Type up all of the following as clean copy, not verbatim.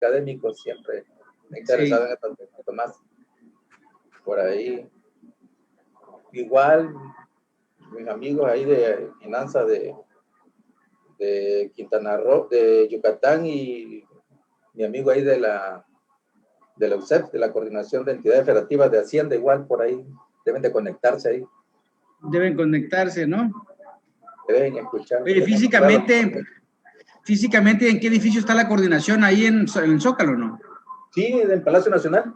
académicos, siempre me he interesado en estos temas, Tomás. Por ahí. Igual, mis amigos ahí de finanzas de Quintana Roo, de Yucatán, y mi amigo ahí de la UCEF, de la Coordinación de Entidades Federativas de Hacienda, igual por ahí, deben de conectarse ahí. Deben conectarse, ¿no? Deben escuchar. Oye, físicamente, ¿en qué edificio está la coordinación? ¿Ahí en el Zócalo, no? Sí, del Palacio Nacional.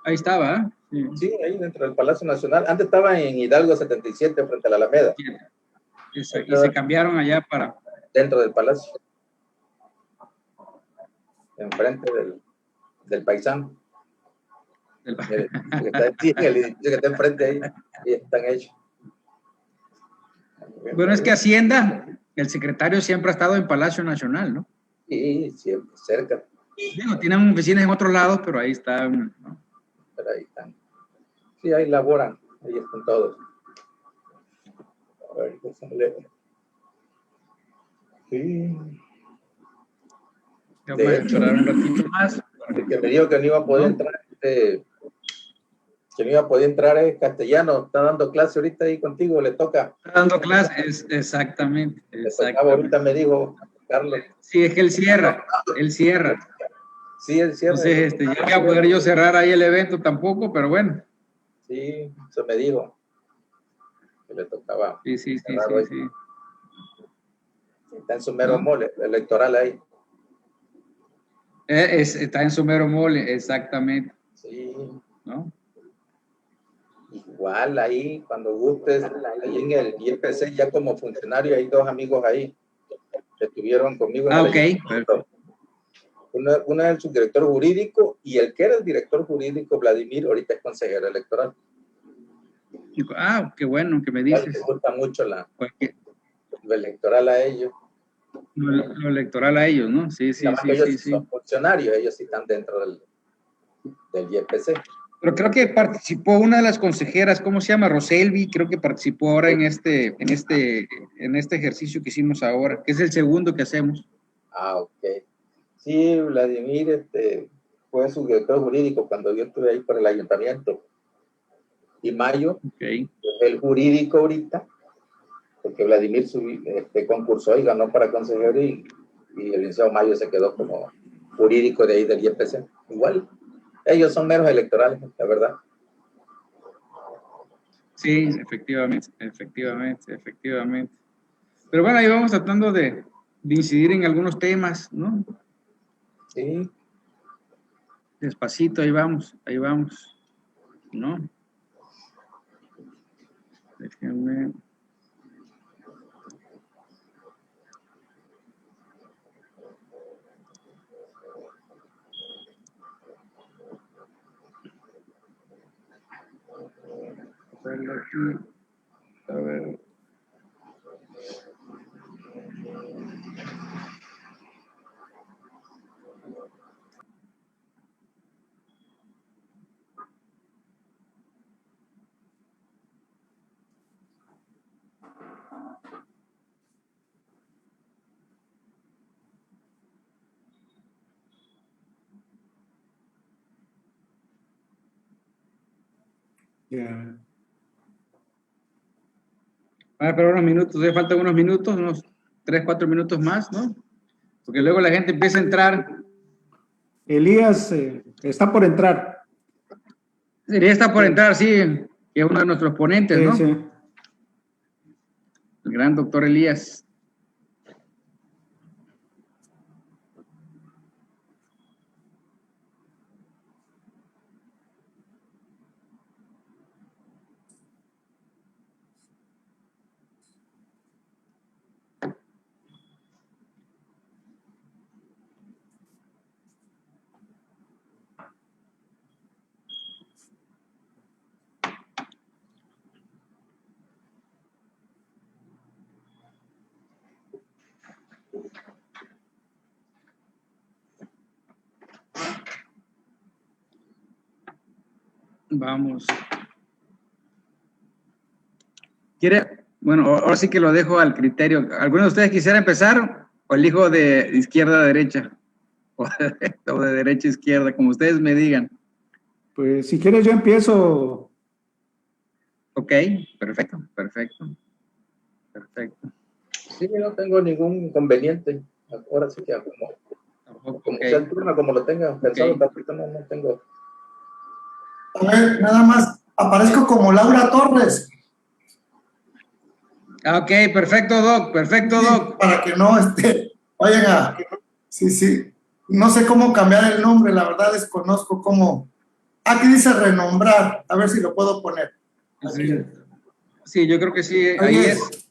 Ahí estaba, ¿eh? Sí. Sí, ahí dentro del Palacio Nacional. Antes estaba en Hidalgo 77, frente a la Alameda. Y se cambiaron allá para... Dentro del Palacio. Enfrente del Paisano. El edificio que está enfrente ahí, y están hechos. Bueno, es que Hacienda, el secretario siempre ha estado en Palacio Nacional, ¿no? Sí, siempre, cerca. Digo, tienen oficinas en otros lados, pero ahí están, ¿no? Pero ahí están. Sí, ahí laboran, ahí están todos. A ver, ¿qué sale? Sí. Vamos a esperar un ratito más. El que me dijo que no iba a poder entrar, que no iba a poder entrar es Castellano, está dando clase ahorita ahí contigo, le toca. Está dando clase, exactamente. Le tocaba, ahorita me dijo Carlos. Sí, es que él cierra. Sí, él cierra. Entonces, ya no voy a poder yo cerrar ahí el evento tampoco, pero bueno. Sí, eso me dijo. Que le tocaba. Sí. Está en su mero mole electoral ahí. Está en su mero mole, exactamente. Sí. ¿No? Igual ahí, cuando gustes, ahí en el IFC, ya como funcionario, hay dos amigos ahí que estuvieron conmigo. Perfecto. Uno es el subdirector jurídico, y el que era el director jurídico, Vladimir, ahorita es consejero electoral. Qué bueno que me dices. Les gusta mucho lo electoral a ellos. Lo electoral a ellos, ¿no? Sí. Ellos son funcionarios, ellos sí están dentro del IFC. Pero creo que participó una de las consejeras, ¿cómo se llama? Roselvi, creo que participó ahora en este ejercicio que hicimos ahora, que es el segundo que hacemos. Ok. Sí, Vladimir fue su director jurídico cuando yo estuve ahí por el ayuntamiento. Y Mayo, el jurídico ahorita, porque Vladimir concursó y ganó para consejero, y el licenciado Mayo se quedó como jurídico de ahí del IFC. Igual, ellos son meros electorales, la verdad. Sí, efectivamente. Pero bueno, ahí vamos tratando de incidir en algunos temas, ¿no? Sí. Despacito, ahí vamos, ¿no? Déjenme... A ver. Yeah. Pero unos minutos, faltan unos minutos, unos 3-4 minutos más, ¿no? Porque luego la gente empieza a entrar. Elías está por entrar. Elías está por entrar, sí, que es uno de nuestros ponentes, ¿no? Sí. El gran doctor Elías. Vamos. Bueno, ahora sí que lo dejo al criterio. ¿Alguno de ustedes quisiera empezar o elijo de izquierda a derecha? o de derecha a izquierda, como ustedes me digan. Pues si quieres yo empiezo. Ok, perfecto. Sí, no tengo ningún inconveniente. Ahora sí que como sea el turno, como lo tenga pensado, no tengo. A ver, nada más, aparezco como Laura Torres. Ok, perfecto, Doc, Para que no vayan a... Sí. No sé cómo cambiar el nombre, la verdad desconozco cómo. Aquí dice renombrar, a ver si lo puedo poner. Sí, yo creo que sí, ahí es.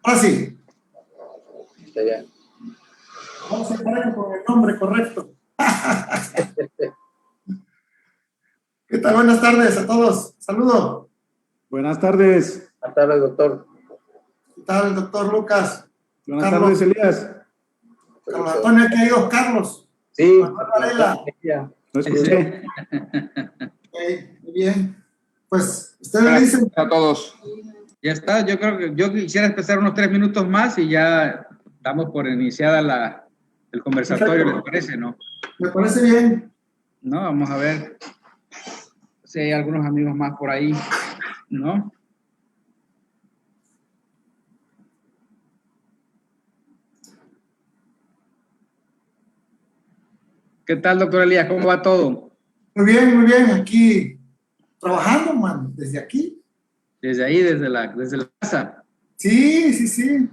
Ahora sí. Ya, ya. Vamos a parar con el nombre correcto. ¿Qué tal? Buenas tardes a todos. Saludo. Buenas tardes. Buenas tardes, doctor. ¿Qué tal, doctor Lucas? Buenas tardes, Elías. Carlos Antonio, ¿qué ha ido? Carlos. Sí. Manuel Varela. Lo escuché. Okay, muy bien. Pues, ustedes dicen. A todos. Ya está, yo creo que yo quisiera empezar unos 3 minutos más y ya damos por iniciada el conversatorio, ¿les parece, no? Me parece bien. No, vamos a ver si hay algunos amigos más por ahí, ¿no? ¿Qué tal, doctor Elías? ¿Cómo va todo? Muy bien. Aquí trabajando, man, desde aquí. Desde ahí, desde la casa. Sí.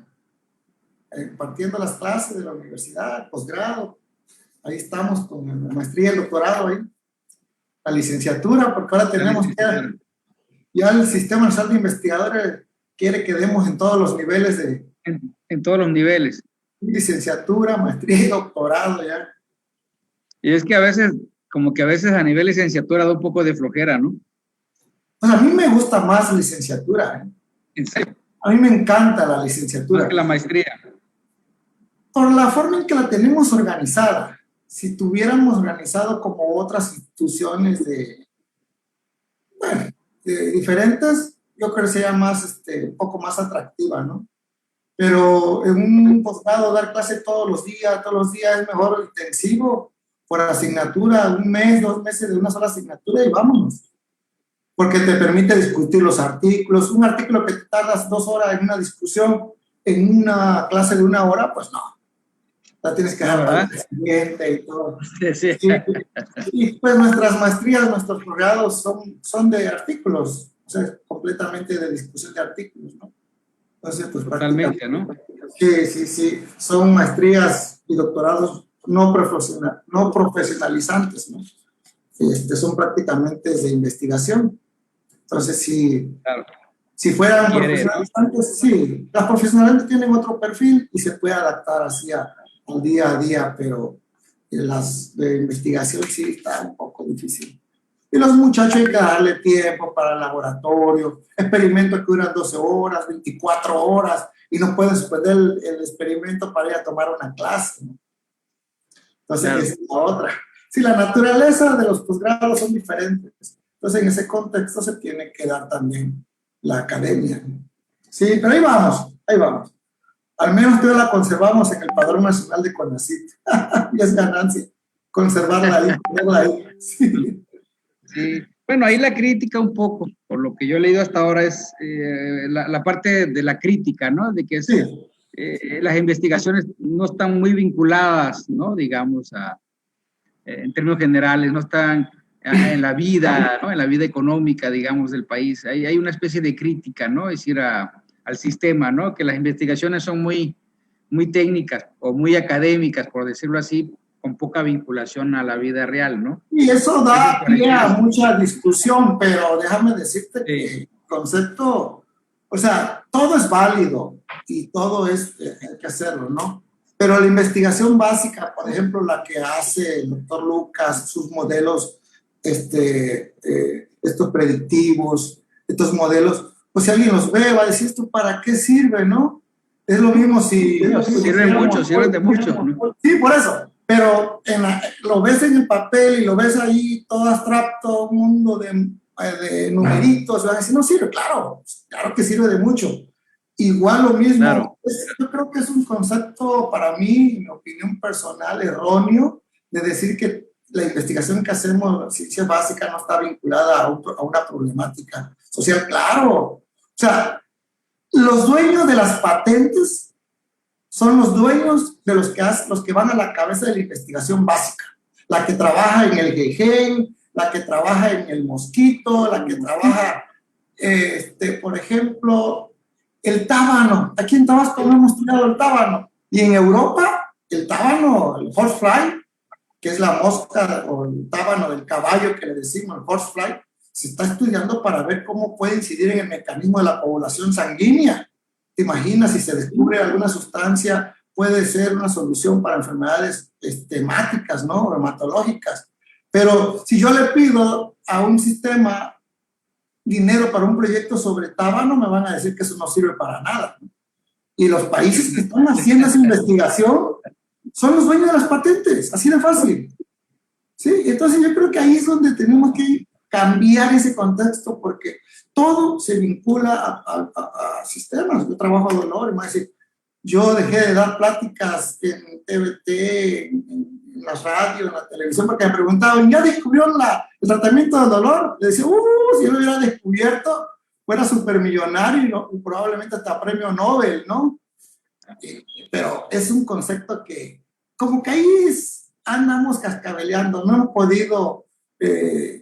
Partiendo las clases de la universidad, posgrado. Ahí estamos con la maestría y el doctorado ahí. La licenciatura, porque ahora tenemos ya el Sistema Nacional de Investigadores quiere que demos en todos los niveles de... En todos los niveles. Licenciatura, maestría y doctorado ya. Y es que a veces a nivel licenciatura da un poco de flojera, ¿no? Pues a mí me gusta más licenciatura. ¿En serio? A mí me encanta la licenciatura. Más que la maestría. Por la forma en que la tenemos organizada. Si tuviéramos organizado como otras instituciones de diferentes, yo creo que sería más, un poco más atractiva, ¿no? Pero en un posgrado dar clase todos los días es mejor intensivo, por asignatura, 1 mes, 2 meses de una sola asignatura y vámonos. Porque te permite discutir los artículos. Un artículo que te tardas 2 horas en una discusión, en una clase de 1 hora, pues no. La tienes que dar para el siguiente y todo. Sí. Y pues nuestras maestrías, nuestros posgrados son de artículos, o sea, completamente de discusión de artículos, ¿no? Entonces, pues totalmente, ¿no? Sí. Son maestrías y doctorados no profesionalizantes, ¿no? Son prácticamente de investigación. Entonces, claro. Si fueran profesionalizantes, sí, las profesionales tienen otro perfil y se puede adaptar así al día a día, pero las de investigación sí está un poco difícil. Y los muchachos hay que darle tiempo para el laboratorio, experimentos que duran 12 horas, 24 horas, y no pueden suspender el experimento para ir a tomar una clase, ¿no? Entonces, claro. Esa es la otra. Sí, la naturaleza de los posgrados son diferentes. Entonces, en ese contexto se tiene que dar también la academia. Sí, pero ahí vamos. Al menos todavía la conservamos en el Padrón Nacional de CONACYT. Y es ganancia conservarla ahí, tenerla ahí. Sí. Sí. Bueno, ahí la crítica un poco, por lo que yo he leído hasta ahora, es la parte de la crítica, ¿no? De que las investigaciones no están muy vinculadas, ¿no? Digamos, en términos generales, no están en la vida, ¿no? En la vida económica, digamos, del país. Hay una especie de crítica, ¿no? Es decir, al sistema, ¿no? Que las investigaciones son muy técnicas o muy académicas, por decirlo así, con poca vinculación a la vida real, ¿no? Y eso da pie a mucha discusión, pero déjame decirte que el concepto, o sea, todo es válido y todo hay que hacerlo, ¿no? Pero la investigación básica, por ejemplo, la que hace el doctor Lucas, sus modelos, estos predictivos, estos modelos, pues si alguien los ve, va a decir, ¿esto para qué sirve, no? Es lo mismo si... Sirven de mucho, ¿no? Sí, por eso. pero lo ves en el papel y lo ves ahí todo abstracto, un mundo de numeritos, van a decir, no sirve, claro que sirve de mucho. Igual lo mismo, Claro. Yo creo que es un concepto para mí, en mi opinión personal, erróneo, de decir que la investigación que hacemos, ciencia básica, no está vinculada a una problemática social. Claro, o sea, los dueños de las patentes son los dueños de los que van a la cabeza de la investigación básica. La que trabaja en el GEGEN, la que trabaja en el mosquito, la que trabaja, por ejemplo, el tábano. Aquí en Tabasco no hemos estudiado el tábano. Y en Europa, el tábano, el horsefly, que es la mosca o el tábano del caballo que le decimos, el horsefly, se está estudiando para ver cómo puede incidir en el mecanismo de la coagulación sanguínea. ¿Te imaginas si se descubre alguna sustancia? Puede ser una solución para enfermedades hemáticas, ¿no? Reumatológicas. Pero si yo le pido a un sistema dinero para un proyecto sobre tábano, me van a decir que eso no sirve para nada, ¿no? Y los países que están haciendo esa investigación son los dueños de las patentes, así de fácil. ¿Sí? Entonces yo creo que ahí es donde tenemos que cambiar ese contexto, porque todo se vincula a sistemas. Yo trabajo a dolor, me dice, yo dejé de dar pláticas en TVT, en la radio, en la televisión, porque me preguntaban, ¿ya descubrió el tratamiento del dolor? Le decía, si yo lo hubiera descubierto, fuera supermillonario y probablemente hasta premio Nobel, ¿no? Pero es un concepto que, como que ahí andamos cascabeleando, no hemos podido.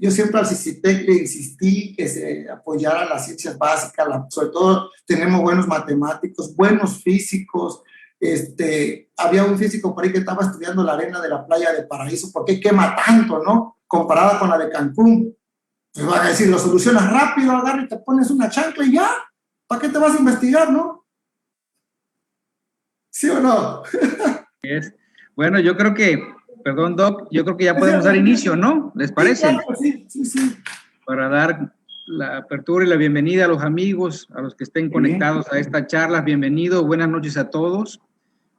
Yo siempre al CICITEC le insistí que se apoyara las ciencias básicas, sobre todo tenemos buenos matemáticos, buenos físicos. Había un físico por ahí que estaba estudiando la arena de la playa de Paraíso, ¿por qué quema tanto, no? Comparada con la de Cancún. Pues van a decir, lo solucionas rápido, agarra y te pones una chancla y ya, ¿para qué te vas a investigar, no? ¿Sí o no? Bueno, yo creo que, perdón, Doc, yo creo que ya podemos dar inicio, ¿no? ¿Les parece? Sí, claro, sí. Para dar la apertura y la bienvenida a los amigos, a los que estén conectados a esta charla. Bienvenidos, buenas noches a todos.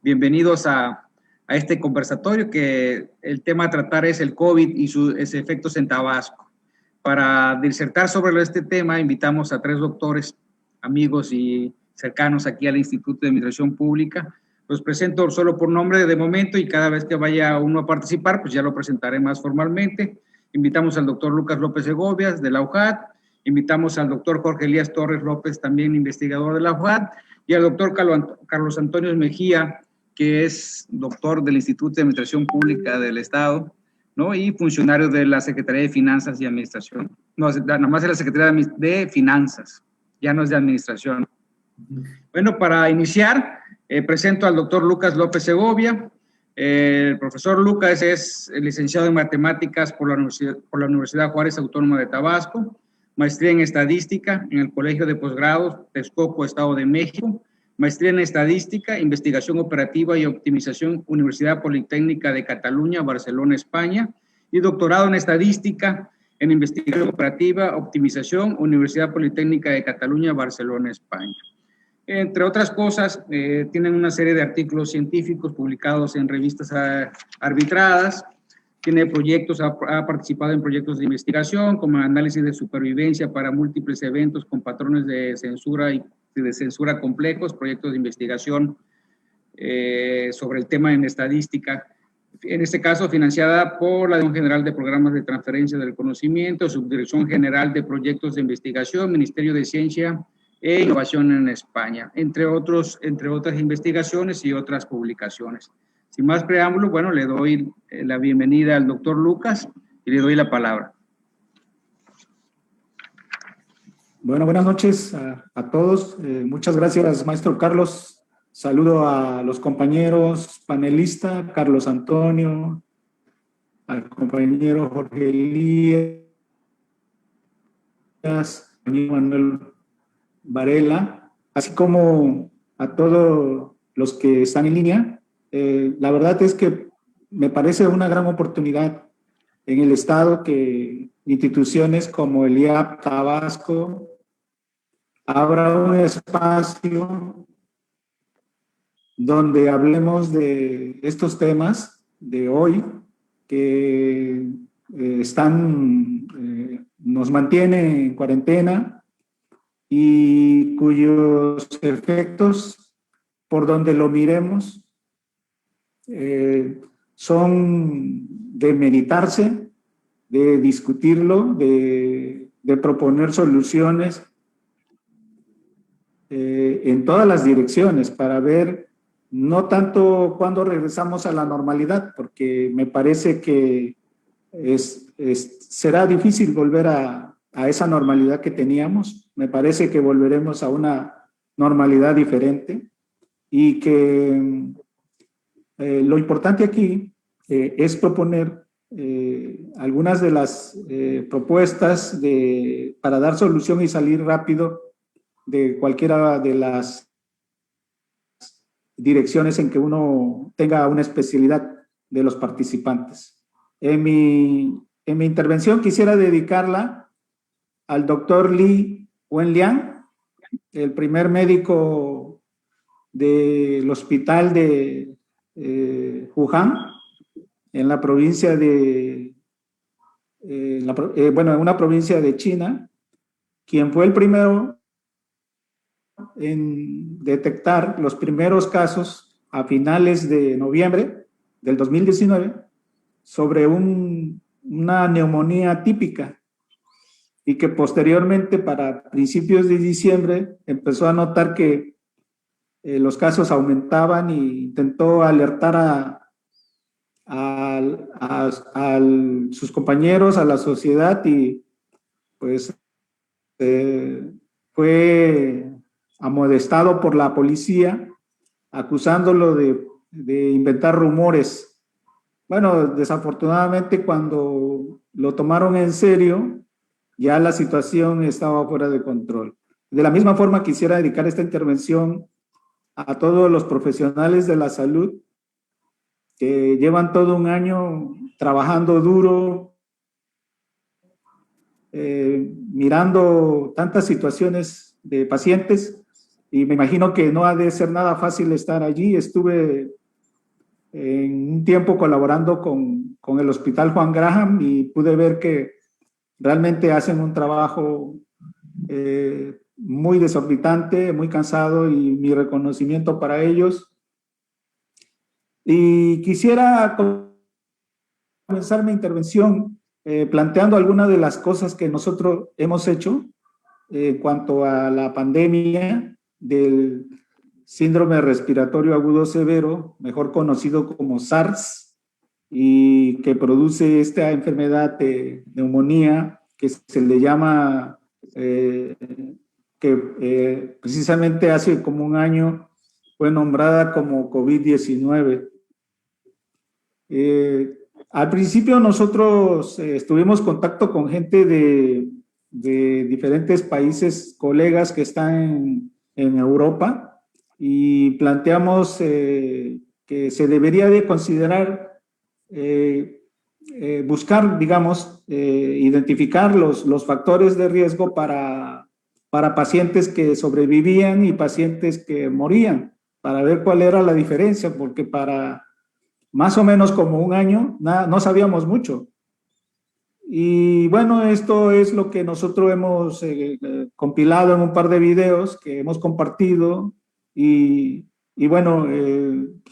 Bienvenidos a este conversatorio, que el tema a tratar es el COVID y sus efectos en Tabasco. Para disertar sobre este tema, invitamos a 3 doctores, amigos y cercanos aquí al Instituto de Administración Pública. Los presento solo por nombre de momento, y cada vez que vaya uno a participar, pues ya lo presentaré más formalmente. Invitamos al doctor Lucas López Segovia, de la UJAT. Invitamos al doctor Jorge Elías Torres López, también investigador de la UJAT, y al doctor Carlos Antonio Mejía, que es doctor del Instituto de Administración Pública del Estado, ¿no? Y funcionario de la Secretaría de Finanzas y Administración. No, nada más de la Secretaría de Finanzas, ya no es de Administración. Bueno, para iniciar, presento al doctor Lucas López Segovia. El profesor Lucas es licenciado en Matemáticas por la Universidad Juárez Autónoma de Tabasco, maestría en Estadística en el Colegio de Posgrados Texcoco, Estado de México, maestría en Estadística, Investigación Operativa y Optimización, Universidad Politécnica de Cataluña, Barcelona, España, y doctorado en Estadística, en Investigación Operativa, Optimización, Universidad Politécnica de Cataluña, Barcelona, España. Entre otras cosas, tienen una serie de artículos científicos publicados en revistas arbitradas, tiene proyectos, ha participado en proyectos de investigación como análisis de supervivencia para múltiples eventos con patrones de censura y de censura complejos, proyectos de investigación sobre el tema en estadística, en este caso financiada por la Dirección General de Programas de Transferencia del Conocimiento, Subdirección General de Proyectos de Investigación, Ministerio de Ciencia e Innovación en España, entre otras investigaciones y otras publicaciones. Sin más preámbulo, bueno, le doy la bienvenida al doctor Lucas y le doy la palabra. Bueno, buenas noches a todos. Muchas gracias, maestro Carlos. Saludo a los compañeros panelistas, Carlos Antonio, al compañero Jorge Elías, Manuel Varela, así como a todos los que están en línea. La verdad es que me parece una gran oportunidad en el Estado que instituciones como el IAP Tabasco abra un espacio donde hablemos de estos temas de hoy que nos mantiene en cuarentena y cuyos efectos, por donde lo miremos, son de meditarse, de discutirlo, de proponer soluciones en todas las direcciones para ver no tanto cuándo regresamos a la normalidad, porque me parece que será difícil volver a esa normalidad que teníamos. Me parece que volveremos a una normalidad diferente y que lo importante aquí es proponer algunas de las propuestas para dar solución y salir rápido de cualquiera de las direcciones en que uno tenga una especialidad de los participantes. En mi intervención quisiera dedicarla al doctor Li Wenliang, el primer médico del hospital de Wuhan, en la provincia de, en una provincia de China, quien fue el primero en detectar los primeros casos a finales de noviembre del 2019 sobre una neumonía típica y que posteriormente para principios de diciembre empezó a notar que los casos aumentaban e intentó alertar a sus compañeros, a la sociedad, y pues fue amonestado por la policía, acusándolo de inventar rumores. Bueno, desafortunadamente cuando lo tomaron en serio, ya la situación estaba fuera de control. De la misma forma quisiera dedicar esta intervención a todos los profesionales de la salud que llevan todo un año trabajando duro, mirando tantas situaciones de pacientes, y me imagino que no ha de ser nada fácil estar allí. Estuve en un tiempo colaborando con el Hospital Juan Graham y pude ver que realmente hacen un trabajo muy desorbitante, muy cansado, y mi reconocimiento para ellos. Y quisiera comenzar mi intervención planteando algunas de las cosas que nosotros hemos hecho en cuanto a la pandemia del síndrome respiratorio agudo severo, mejor conocido como SARS, y que produce esta enfermedad de neumonía que se le llama, precisamente hace como un año fue nombrada como COVID-19. Al principio nosotros tuvimos contacto con gente de diferentes países, colegas que están en Europa, y planteamos que se debería de considerar buscar, digamos, identificar los factores de riesgo para pacientes que sobrevivían y pacientes que morían, para ver cuál era la diferencia, porque para más o menos como un año no sabíamos mucho. Y bueno, esto es lo que nosotros hemos compilado en un par de videos que hemos compartido, y bueno,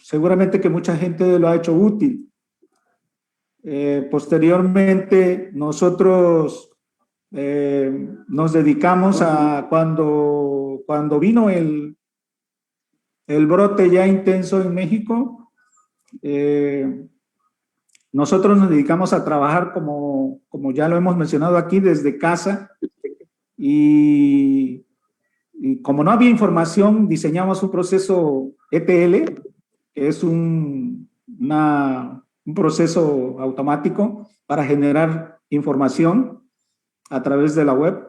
seguramente que mucha gente lo ha hecho útil. Posteriormente, nosotros nos dedicamos a cuando vino el brote ya intenso en México, nosotros nos dedicamos a trabajar, como ya lo hemos mencionado aquí, desde casa, y como no había información, diseñamos un proceso ETL, que es un proceso automático para generar información a través de la web,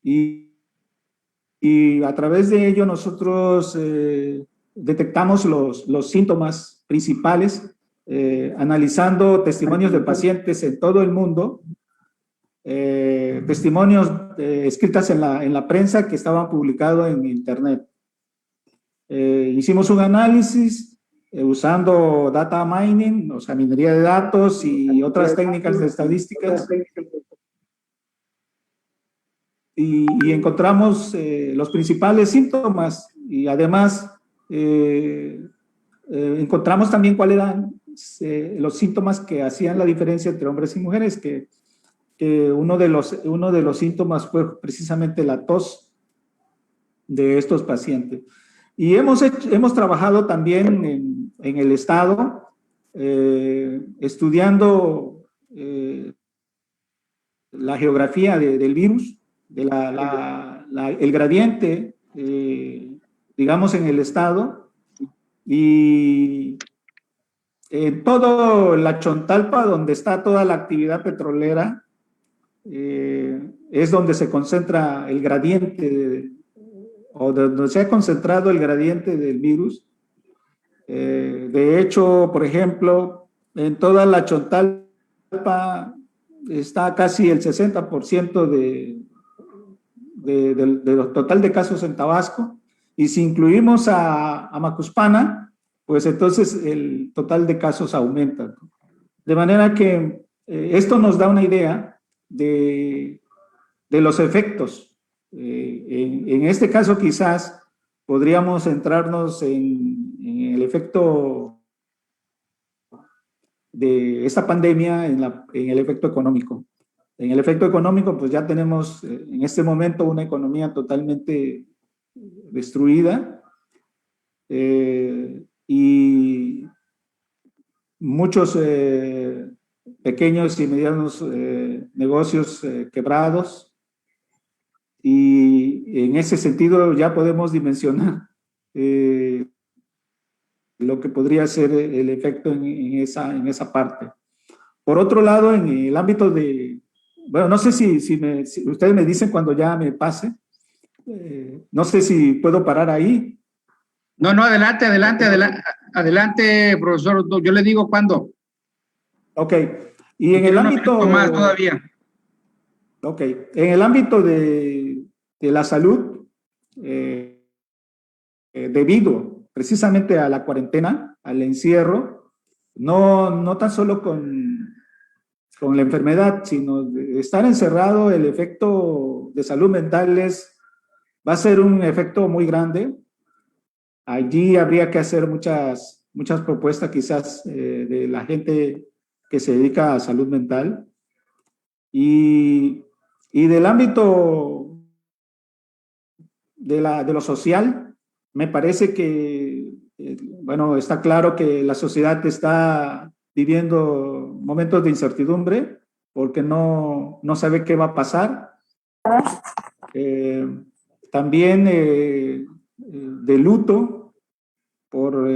y a través de ello nosotros detectamos los síntomas principales, analizando testimonios de pacientes en todo el mundo, testimonios escritas en la prensa que estaban publicados en internet. Hicimos un análisis usando data mining, o sea, minería de datos y otras técnicas de estadísticas. Y encontramos los principales síntomas y además encontramos también cuáles eran los síntomas que hacían la diferencia entre hombres y mujeres, que uno de los síntomas fue precisamente la tos de estos pacientes. Y hemos trabajado también en el estado, estudiando la geografía del virus, el gradiente, digamos, en el estado, y en todo la Chontalpa, donde está toda la actividad petrolera, es donde se concentra el gradiente, o donde se ha concentrado el gradiente del virus. De hecho, por ejemplo, en toda la Chontalpa está casi el 60% del total de casos en Tabasco, y si incluimos a Macuspana, pues entonces el total de casos aumenta. De manera que esto nos da una idea de los efectos. En este caso quizás podríamos centrarnos en el efecto de esta pandemia, en el efecto económico. En el efecto económico, pues ya tenemos en este momento una economía totalmente destruida, y muchos pequeños y medianos negocios quebrados, y en ese sentido ya podemos dimensionar lo que podría ser el efecto en esa parte. Por otro lado, en el ámbito de, bueno, no sé si ustedes me dicen cuando ya me pase, no sé si puedo parar ahí. No, adelante, profesor, yo le digo cuándo. Ok, y en el ámbito... más todavía. Ok, en el ámbito de la salud, debido precisamente a la cuarentena, al encierro, no tan solo con la enfermedad, sino de estar encerrado, el efecto de salud mental va a ser un efecto muy grande. Allí habría que hacer muchas propuestas quizás de la gente que se dedica a salud mental. Y del ámbito de lo social, me parece que, bueno, está claro que la sociedad está viviendo momentos de incertidumbre porque no sabe qué va a pasar. También de luto por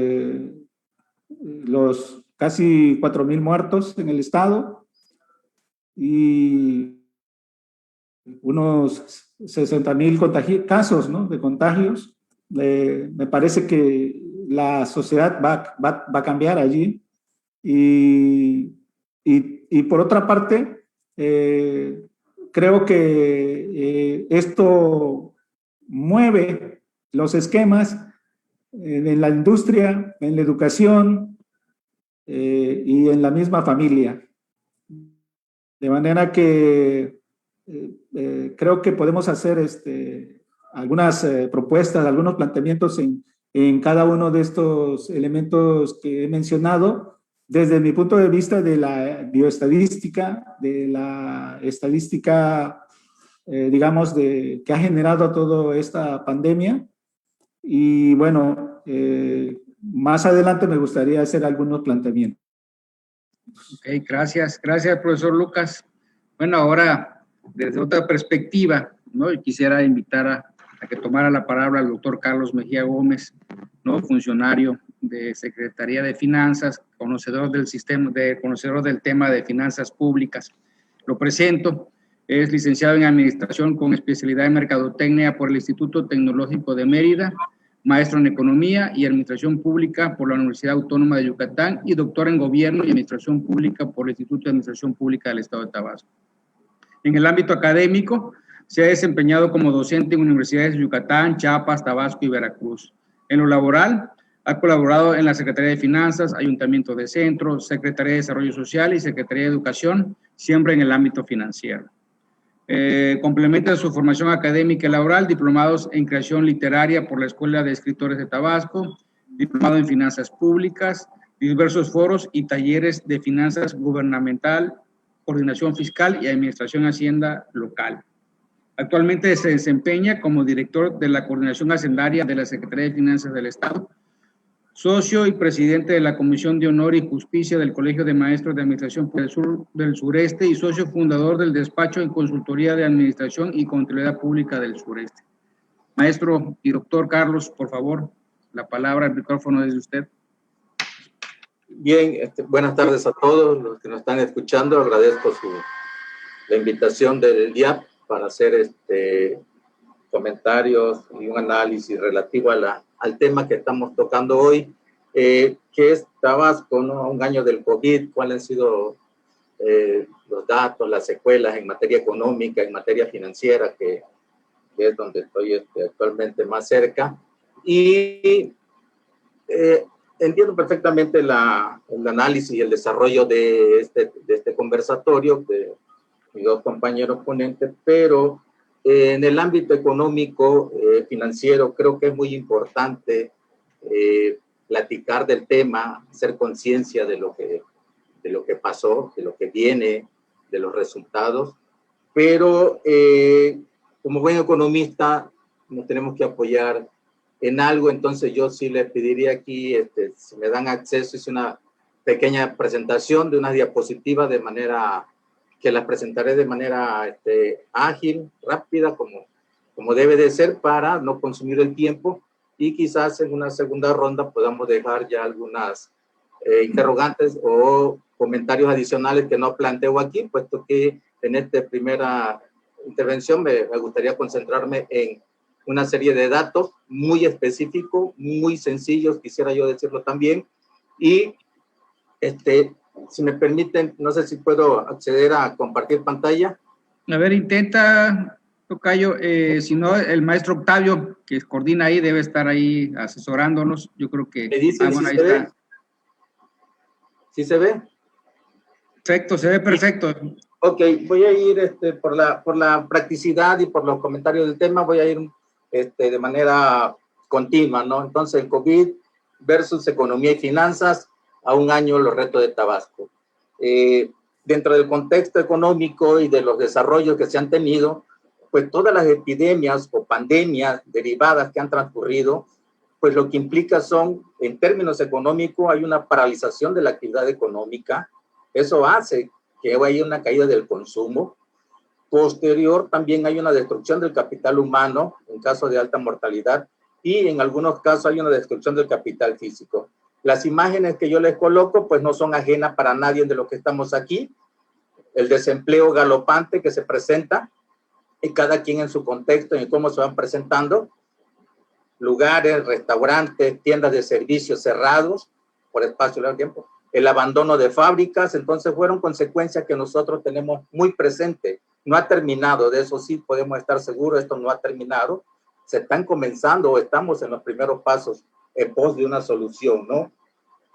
los casi 4,000 muertos en el estado y unos 60,000 casos, ¿no?, de contagios. Me parece que la sociedad va a cambiar allí. Y por otra parte, creo que esto mueve los esquemas en la industria, en la educación y en la misma familia. De manera que creo que podemos hacer algunas propuestas, algunos planteamientos en cada uno de estos elementos que he mencionado, desde mi punto de vista de la bioestadística, de la estadística, digamos, que ha generado toda esta pandemia. Y bueno, más adelante me gustaría hacer algunos planteamientos. Ok, gracias, profesor Lucas. Bueno, ahora, desde otra perspectiva, ¿no? Y quisiera invitar a que tomara la palabra al doctor Carlos Mejía Gómez, ¿no?, funcionario de Secretaría de Finanzas, conocedor del tema de finanzas públicas. Lo presento, es licenciado en Administración con especialidad en Mercadotecnia por el Instituto Tecnológico de Mérida, maestro en Economía y Administración Pública por la Universidad Autónoma de Yucatán y doctor en Gobierno y Administración Pública por el Instituto de Administración Pública del Estado de Tabasco. En el ámbito académico, se ha desempeñado como docente en universidades de Yucatán, Chiapas, Tabasco y Veracruz. En lo laboral, Ha colaborado en la Secretaría de Finanzas, Ayuntamiento de Centro, Secretaría de Desarrollo Social y Secretaría de Educación, siempre en el ámbito financiero. Complementa su formación académica y laboral, diplomados en creación literaria por la Escuela de Escritores de Tabasco, diplomado en finanzas públicas, diversos foros y talleres de finanzas gubernamental, coordinación fiscal y administración hacienda local. Actualmente se desempeña como director de la coordinación hacendaria de la Secretaría de Finanzas del Estado, socio y presidente de la Comisión de Honor y Justicia del Colegio de Maestros de Administración del Sureste y socio fundador del despacho en Consultoría de Administración y Contabilidad Pública del Sureste. Maestro y doctor Carlos, por favor, la palabra, el micrófono es de usted. Bien, buenas tardes a todos los que nos están escuchando. Agradezco la invitación del IAP para hacer comentarios y un análisis relativo al tema que estamos tocando hoy, que es Tabasco, ¿no? Un año del COVID, cuáles han sido los datos, las secuelas en materia económica, en materia financiera, que es donde estoy actualmente más cerca. Y entiendo perfectamente el análisis y el desarrollo de este conversatorio de mis dos compañeros ponentes, pero en el ámbito económico, financiero, creo que es muy importante platicar del tema, hacer conciencia de lo que pasó, de lo que viene, de los resultados, pero como buen economista nos tenemos que apoyar en algo. Entonces yo sí les pediría aquí, si me dan acceso, hice una pequeña presentación de unas diapositivas de manera que las presentaré de manera ágil, rápida, como debe de ser, para no consumir el tiempo, y quizás en una segunda ronda podamos dejar ya algunas interrogantes o comentarios adicionales que no planteo aquí, puesto que en esta primera intervención me gustaría concentrarme en una serie de datos muy específicos, muy sencillos, quisiera yo decirlo también, y si me permiten, no sé si puedo acceder a compartir pantalla. A ver, intenta, tocayo, si no, el maestro Octavio, que coordina ahí, debe estar ahí asesorándonos. Yo creo que... ¿Me dicen si ahí se está. ve? ¿Sí se ve? Perfecto, se ve perfecto. Ok, voy a ir por la practicidad y por los comentarios del tema, voy a ir de manera continua, ¿no? Entonces, el COVID versus economía y finanzas, a un año los retos de Tabasco. Dentro del contexto económico y de los desarrollos que se han tenido, pues todas las epidemias o pandemias derivadas que han transcurrido, pues lo que implica son, en términos económicos, hay una paralización de la actividad económica. Eso hace que haya una caída del consumo. Posterior, también hay una destrucción del capital humano en caso de alta mortalidad, y en algunos casos hay una destrucción del capital físico. Las imágenes que yo les coloco pues no son ajenas para nadie de los que estamos aquí. El desempleo galopante que se presenta, y cada quien en su contexto y cómo se van presentando. Lugares, restaurantes, tiendas de servicios cerrados por espacio de tiempo. El abandono de fábricas, entonces fueron consecuencias que nosotros tenemos muy presente. No ha terminado, de eso sí podemos estar seguros, esto no ha terminado. Se están comenzando o estamos en los primeros pasos en pos de una solución, ¿no?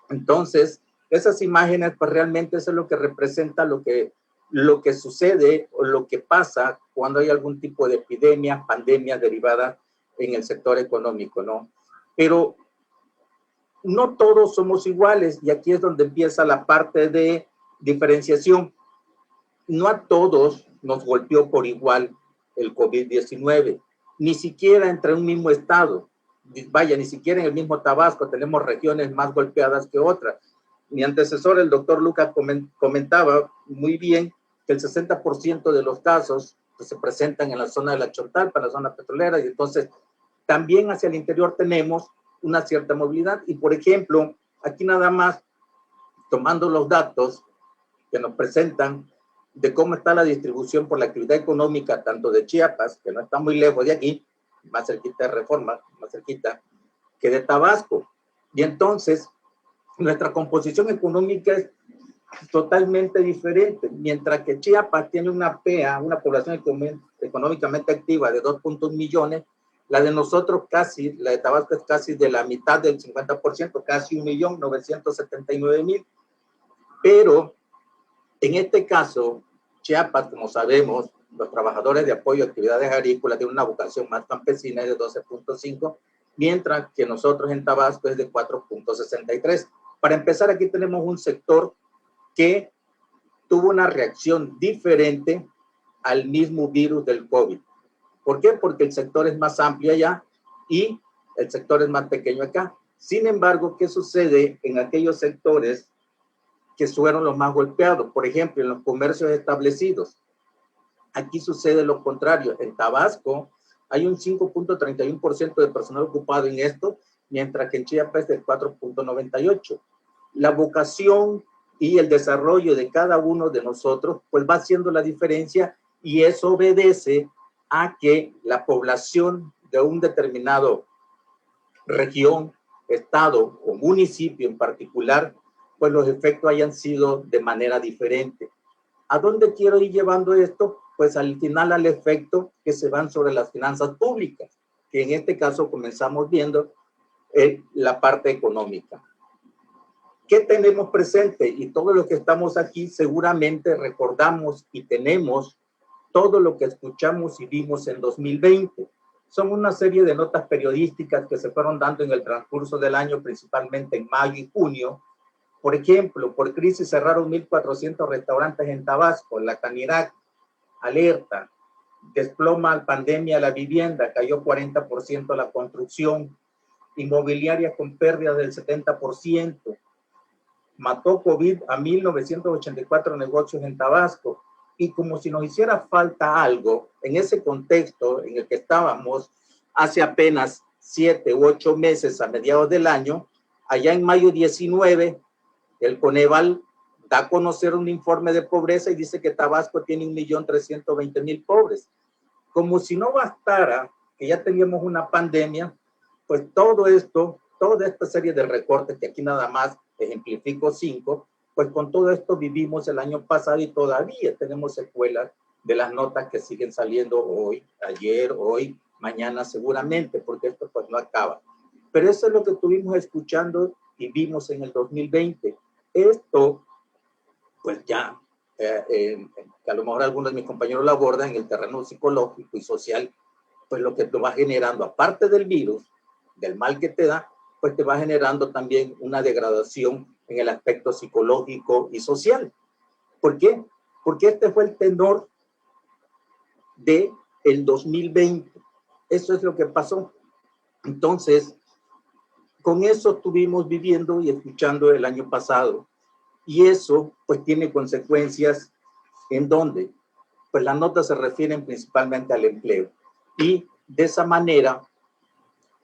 Entonces, esas imágenes, pues realmente eso es lo que representa lo que sucede o lo que pasa cuando hay algún tipo de epidemia, pandemia derivada en el sector económico, ¿no? Pero no todos somos iguales, y aquí es donde empieza la parte de diferenciación. No a todos nos golpeó por igual el COVID-19, ni siquiera entre un mismo estado. Vaya, ni siquiera en el mismo Tabasco tenemos regiones más golpeadas que otras. Mi antecesor, el doctor Lucas, comentaba muy bien que el 60% de los casos pues, se presentan en la zona de la Chontalpa, en la zona petrolera, y entonces también hacia el interior tenemos una cierta movilidad. Y por ejemplo, aquí nada más, tomando los datos que nos presentan de cómo está la distribución por la actividad económica, tanto de Chiapas, que no está muy lejos de aquí, más cerquita de Reforma, más cerquita, que de Tabasco. Y entonces, nuestra composición económica es totalmente diferente. Mientras que Chiapas tiene una PEA, una población económicamente activa de 2.1 millones, La de nosotros casi, la de Tabasco es casi de la mitad del 50%, casi 1.979.000. Pero en este caso, Chiapas, como sabemos, los trabajadores de apoyo a actividades agrícolas tienen una vocación más campesina de 12.5, mientras que nosotros en Tabasco es de 4.63. Para empezar, aquí tenemos un sector que tuvo una reacción diferente al mismo virus del COVID. ¿Por qué? Porque el sector es más amplio allá y el sector es más pequeño acá. Sin embargo, ¿qué sucede en aquellos sectores que fueron los más golpeados? Por ejemplo, en los comercios establecidos. Aquí sucede lo contrario. En Tabasco hay un 5.31% de personal ocupado en esto, mientras que en Chiapas es del 4.98%. La vocación y el desarrollo de cada uno de nosotros pues va haciendo la diferencia, y eso obedece a que la población de un determinado región, estado o municipio en particular, pues los efectos hayan sido de manera diferente. ¿A dónde quiero ir llevando esto? Pues al final al efecto que se van sobre las finanzas públicas, que en este caso comenzamos viendo la parte económica. ¿Qué tenemos presente? Y todos los que estamos aquí seguramente recordamos y tenemos todo lo que escuchamos y vimos en 2020. Son una serie de notas periodísticas que se fueron dando en el transcurso del año, principalmente en mayo y junio. Por ejemplo, por crisis cerraron 1.400 restaurantes en Tabasco, la Canirac, alerta, desploma pandemia la vivienda, cayó 40% la construcción, inmobiliaria con pérdidas del 70%, mató COVID a 1.984 negocios en Tabasco. Y como si nos hiciera falta algo, en ese contexto en el que estábamos hace apenas 7 u 8 meses a mediados del año, allá en mayo 19, el Coneval da a conocer un informe de pobreza y dice que Tabasco tiene 1.320.000 pobres. Como si no bastara que ya teníamos una pandemia, pues todo esto, toda esta serie de recortes, que aquí nada más ejemplifico 5, pues con todo esto vivimos el año pasado y todavía tenemos secuelas de las notas que siguen saliendo hoy, ayer, hoy, mañana seguramente, porque esto pues no acaba. Pero eso es lo que estuvimos escuchando y vimos en el 2020. Esto, pues ya, que a lo mejor algunos de mis compañeros lo abordan en el terreno psicológico y social, pues lo que te va generando, aparte del virus, del mal que te da, pues te va generando también una degradación en el aspecto psicológico y social. ¿Por qué? Porque este fue el tenor del 2020. Eso es lo que pasó. Entonces, con eso estuvimos viviendo y escuchando el año pasado. Y eso, pues, tiene consecuencias en donde, pues, las notas se refieren principalmente al empleo. Y de esa manera,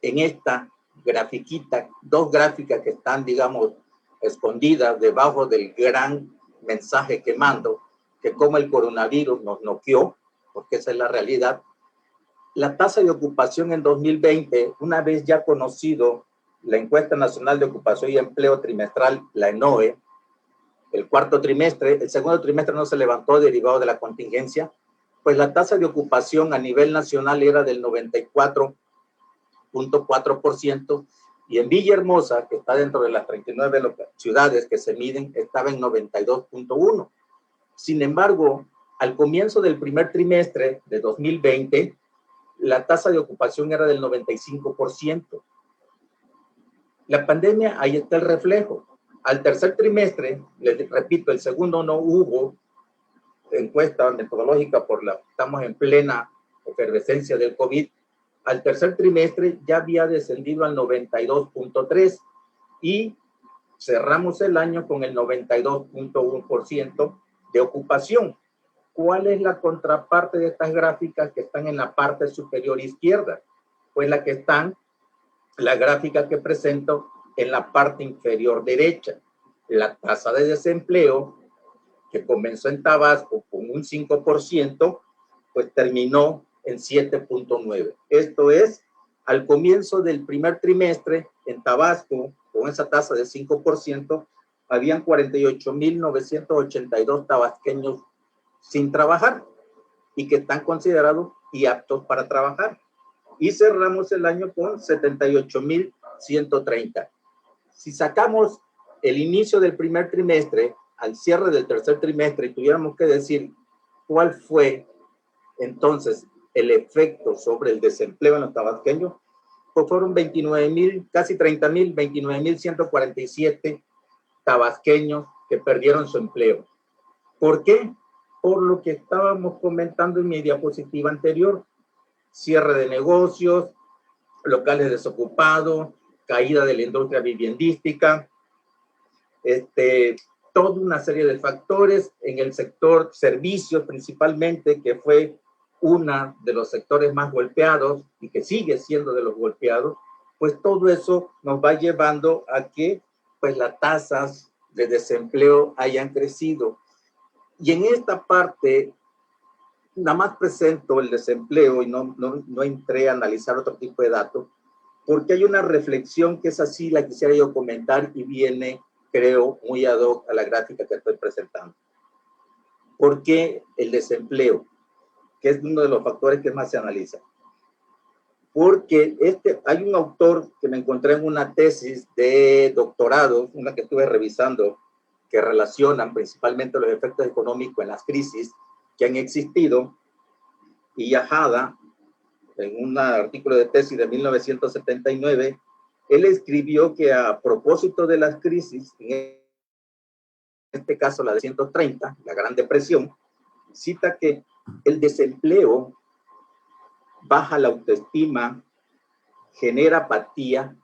en esta grafiquita, 2 gráficas que están, digamos, escondidas debajo del gran mensaje que mando, que como el coronavirus nos noqueó, porque esa es la realidad. La tasa de ocupación en 2020, una vez ya conocido la Encuesta Nacional de Ocupación y Empleo Trimestral, la ENOE, el cuarto trimestre, el segundo trimestre no se levantó derivado de la contingencia, pues la tasa de ocupación a nivel nacional era del 94.4%, y en Villahermosa, que está dentro de las 39 ciudades que se miden, estaba en 92.1%. Sin embargo, al comienzo del primer trimestre de 2020, la tasa de ocupación era del 95%. La pandemia, ahí está el reflejo. Al tercer trimestre, les repito, el segundo no hubo encuesta metodológica estamos en plena efervescencia del COVID. Al tercer trimestre ya había descendido al 92.3% y cerramos el año con el 92.1% de ocupación. ¿Cuál es la contraparte de estas gráficas que están en la parte superior izquierda? Pues la gráfica que presento en la parte inferior derecha. La tasa de desempleo, que comenzó en Tabasco con un 5%, pues terminó en 7.9%. Esto es, al comienzo del primer trimestre en Tabasco, con esa tasa de 5%, habían 48.982 tabasqueños sin trabajar y que están considerados y aptos para trabajar. y cerramos el año con 78.130. Si sacamos el inicio del primer trimestre al cierre del tercer trimestre y tuviéramos que decir cuál fue entonces el efecto sobre el desempleo en los tabasqueños, pues fueron 29.000, casi 30.000, 29.147 tabasqueños que perdieron su empleo. ¿Por qué? Por lo que estábamos comentando en mi diapositiva anterior: cierre de negocios, locales desocupados, caída de la industria viviendística, toda una serie de factores en el sector servicios principalmente, que fue uno de los sectores más golpeados y que sigue siendo de los golpeados. Pues todo eso nos va llevando a que pues las tasas de desempleo hayan crecido. Y en esta parte nada más presento el desempleo y no entré a analizar otro tipo de datos, porque hay una reflexión que es así, la quisiera yo comentar y viene, creo, muy ad hoc a la gráfica que estoy presentando. ¿Por qué el desempleo? Que es uno de los factores que más se analiza. Porque hay un autor que me encontré en una tesis de doctorado, una que estuve revisando, que relacionan principalmente los efectos económicos en las crisis que han existido, y Yahada, en un artículo de tesis de 1979, él escribió que a propósito de las crisis, en este caso la de 130, la Gran Depresión, cita que el desempleo baja la autoestima, genera apatía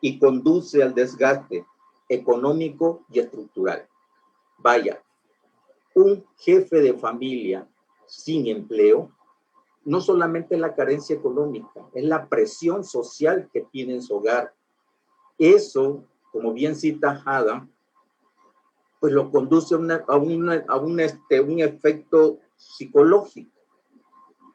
y conduce al desgaste económico y estructural. Vaya, un jefe de familia sin empleo no solamente es la carencia económica, es la presión social que tiene en su hogar. Eso, como bien cita Hada, pues lo conduce a un efecto psicológico.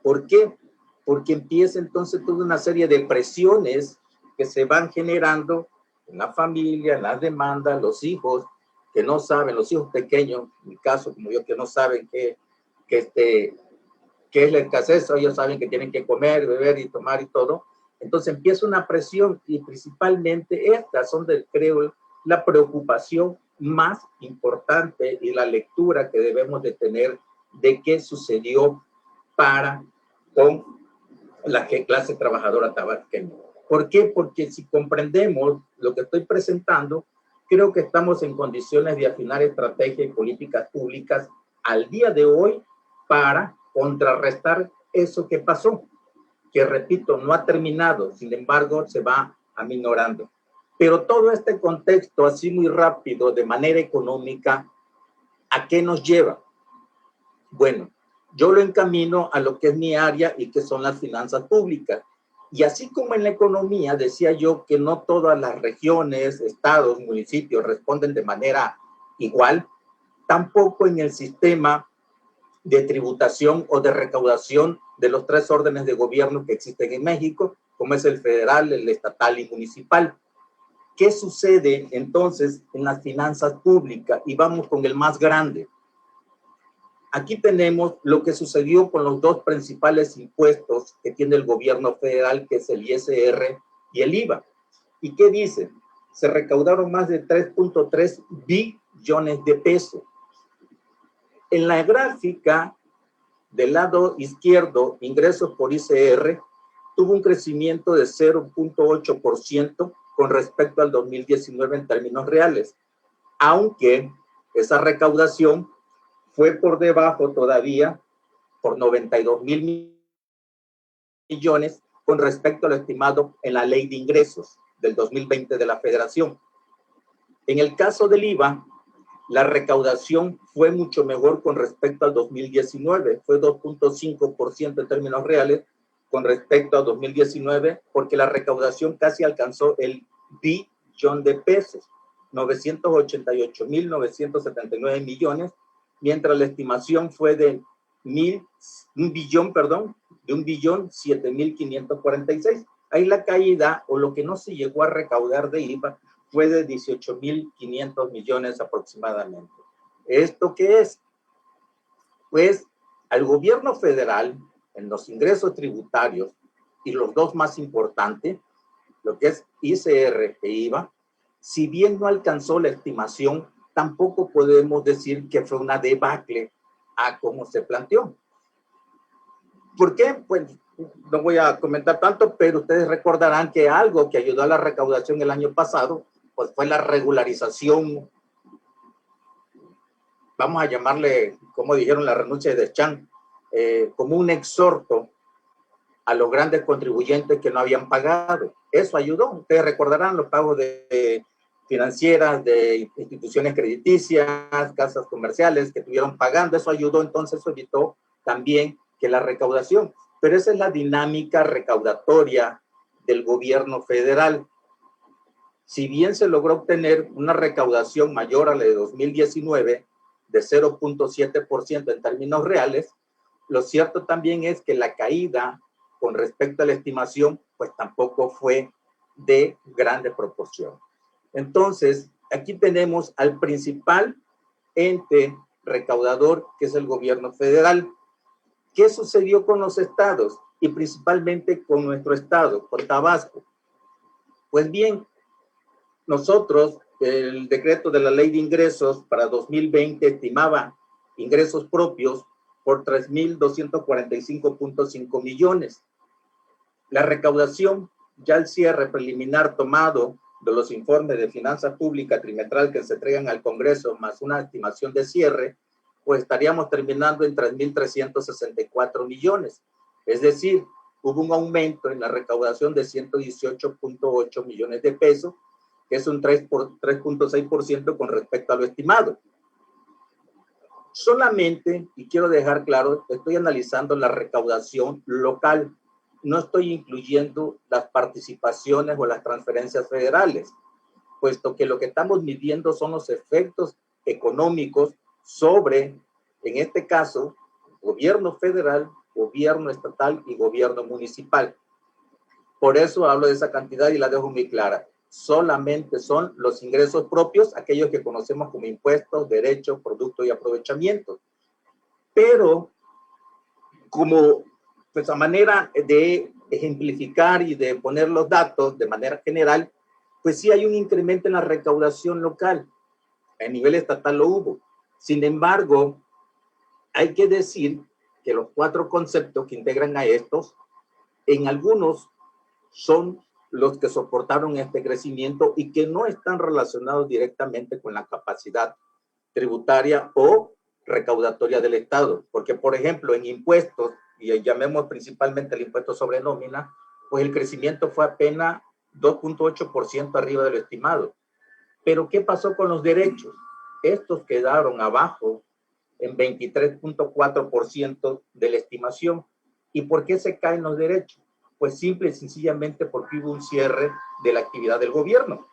¿Por qué? Porque empieza entonces toda una serie de presiones que se van generando en la familia, en las demandas, los hijos que no saben, los hijos pequeños, en mi caso como yo, que no saben qué es la escasez. Ellos saben que tienen que comer, beber y tomar y todo. Entonces empieza una presión, y principalmente estas son, creo, la preocupación más importante y la lectura que debemos de tener de qué sucedió con la clase trabajadora tabasqueña. ¿Por qué? Porque si comprendemos lo que estoy presentando, creo que estamos en condiciones de afinar estrategias y políticas públicas al día de hoy para contrarrestar eso que pasó, que repito, no ha terminado, sin embargo, se va aminorando. Pero todo este contexto, así muy rápido, de manera económica, ¿a qué nos lleva? Bueno, yo lo encamino a lo que es mi área y que son las finanzas públicas. Y así como en la economía, decía yo que no todas las regiones, estados, municipios responden de manera igual, tampoco en el sistema de tributación o de recaudación de los tres órdenes de gobierno que existen en México, como es el federal, el estatal y municipal. ¿Qué sucede entonces en las finanzas públicas? Y vamos con el más grande. Aquí tenemos lo que sucedió con los dos principales impuestos que tiene el gobierno federal, que es el ISR y el IVA. ¿Y qué dice? Se recaudaron más de 3.3 billones de pesos. En la gráfica del lado izquierdo, ingresos por ISR, tuvo un crecimiento de 0.8% con respecto al 2019 en términos reales, aunque esa recaudación fue por debajo todavía, por 92.000 millones, con respecto a lo estimado en la Ley de Ingresos del 2020 de la Federación. En el caso del IVA, la recaudación fue mucho mejor con respecto al 2019, fue 2.5% en términos reales con respecto a 2019, porque la recaudación casi alcanzó el billón de pesos, 988.979 millones, mientras la estimación fue de 1.7.546. Ahí la caída, o lo que no se llegó a recaudar de IVA, fue de 18.500 millones aproximadamente. ¿Esto qué es? Pues al gobierno federal, en los ingresos tributarios, y los dos más importantes, lo que es ICR e IVA, si bien no alcanzó la estimación, tampoco podemos decir que fue una debacle a cómo se planteó. ¿Por qué? Pues no voy a comentar tanto, pero ustedes recordarán que algo que ayudó a la recaudación el año pasado, pues fue la regularización, vamos a llamarle, como dijeron, la renuncia de Deschamps, como un exhorto a los grandes contribuyentes que no habían pagado. Eso ayudó. Ustedes recordarán los pagos de financieras, de instituciones crediticias, casas comerciales que estuvieron pagando. Eso ayudó, entonces eso evitó también que la recaudación. Pero esa es la dinámica recaudatoria del gobierno federal. Si bien se logró obtener una recaudación mayor a la de 2019 de 0.7% en términos reales, lo cierto también es que la caída con respecto a la estimación, pues tampoco fue de grande proporción. Entonces, aquí tenemos al principal ente recaudador, que es el gobierno federal. ¿Qué sucedió con los estados? Y principalmente con nuestro estado, con Tabasco. Pues bien, nosotros, el decreto de la ley de ingresos para 2020 estimaba ingresos propios por 3.245.5 millones. La recaudación, ya el cierre preliminar tomado de los informes de finanzas públicas trimestral que se entregan al Congreso, más una estimación de cierre, pues estaríamos terminando en 3.364 millones. Es decir, hubo un aumento en la recaudación de 118.8 millones de pesos, que es un 3.6% con respecto a lo estimado. Solamente, y quiero dejar claro, estoy analizando la recaudación local. No estoy incluyendo las participaciones o las transferencias federales, puesto que lo que estamos midiendo son los efectos económicos sobre, en este caso, gobierno federal, gobierno estatal y gobierno municipal. Por eso hablo de esa cantidad y la dejo muy clara. Solamente son los ingresos propios, aquellos que conocemos como impuestos, derechos, productos y aprovechamientos. Pero, como pues a manera de ejemplificar y de poner los datos de manera general, pues sí hay un incremento en la recaudación local. A nivel estatal lo hubo. Sin embargo, hay que decir que los 4 conceptos que integran a estos, en algunos son los que soportaron este crecimiento y que no están relacionados directamente con la capacidad tributaria o recaudatoria del Estado. Porque, por ejemplo, en impuestos, y llamemos principalmente el impuesto sobre nómina, pues el crecimiento fue apenas 2.8% arriba de lo estimado. Pero ¿qué pasó con los derechos? Estos quedaron abajo en 23.4% de la estimación. ¿Y por qué se caen los derechos? Pues simple y sencillamente porque hubo un cierre de la actividad del gobierno.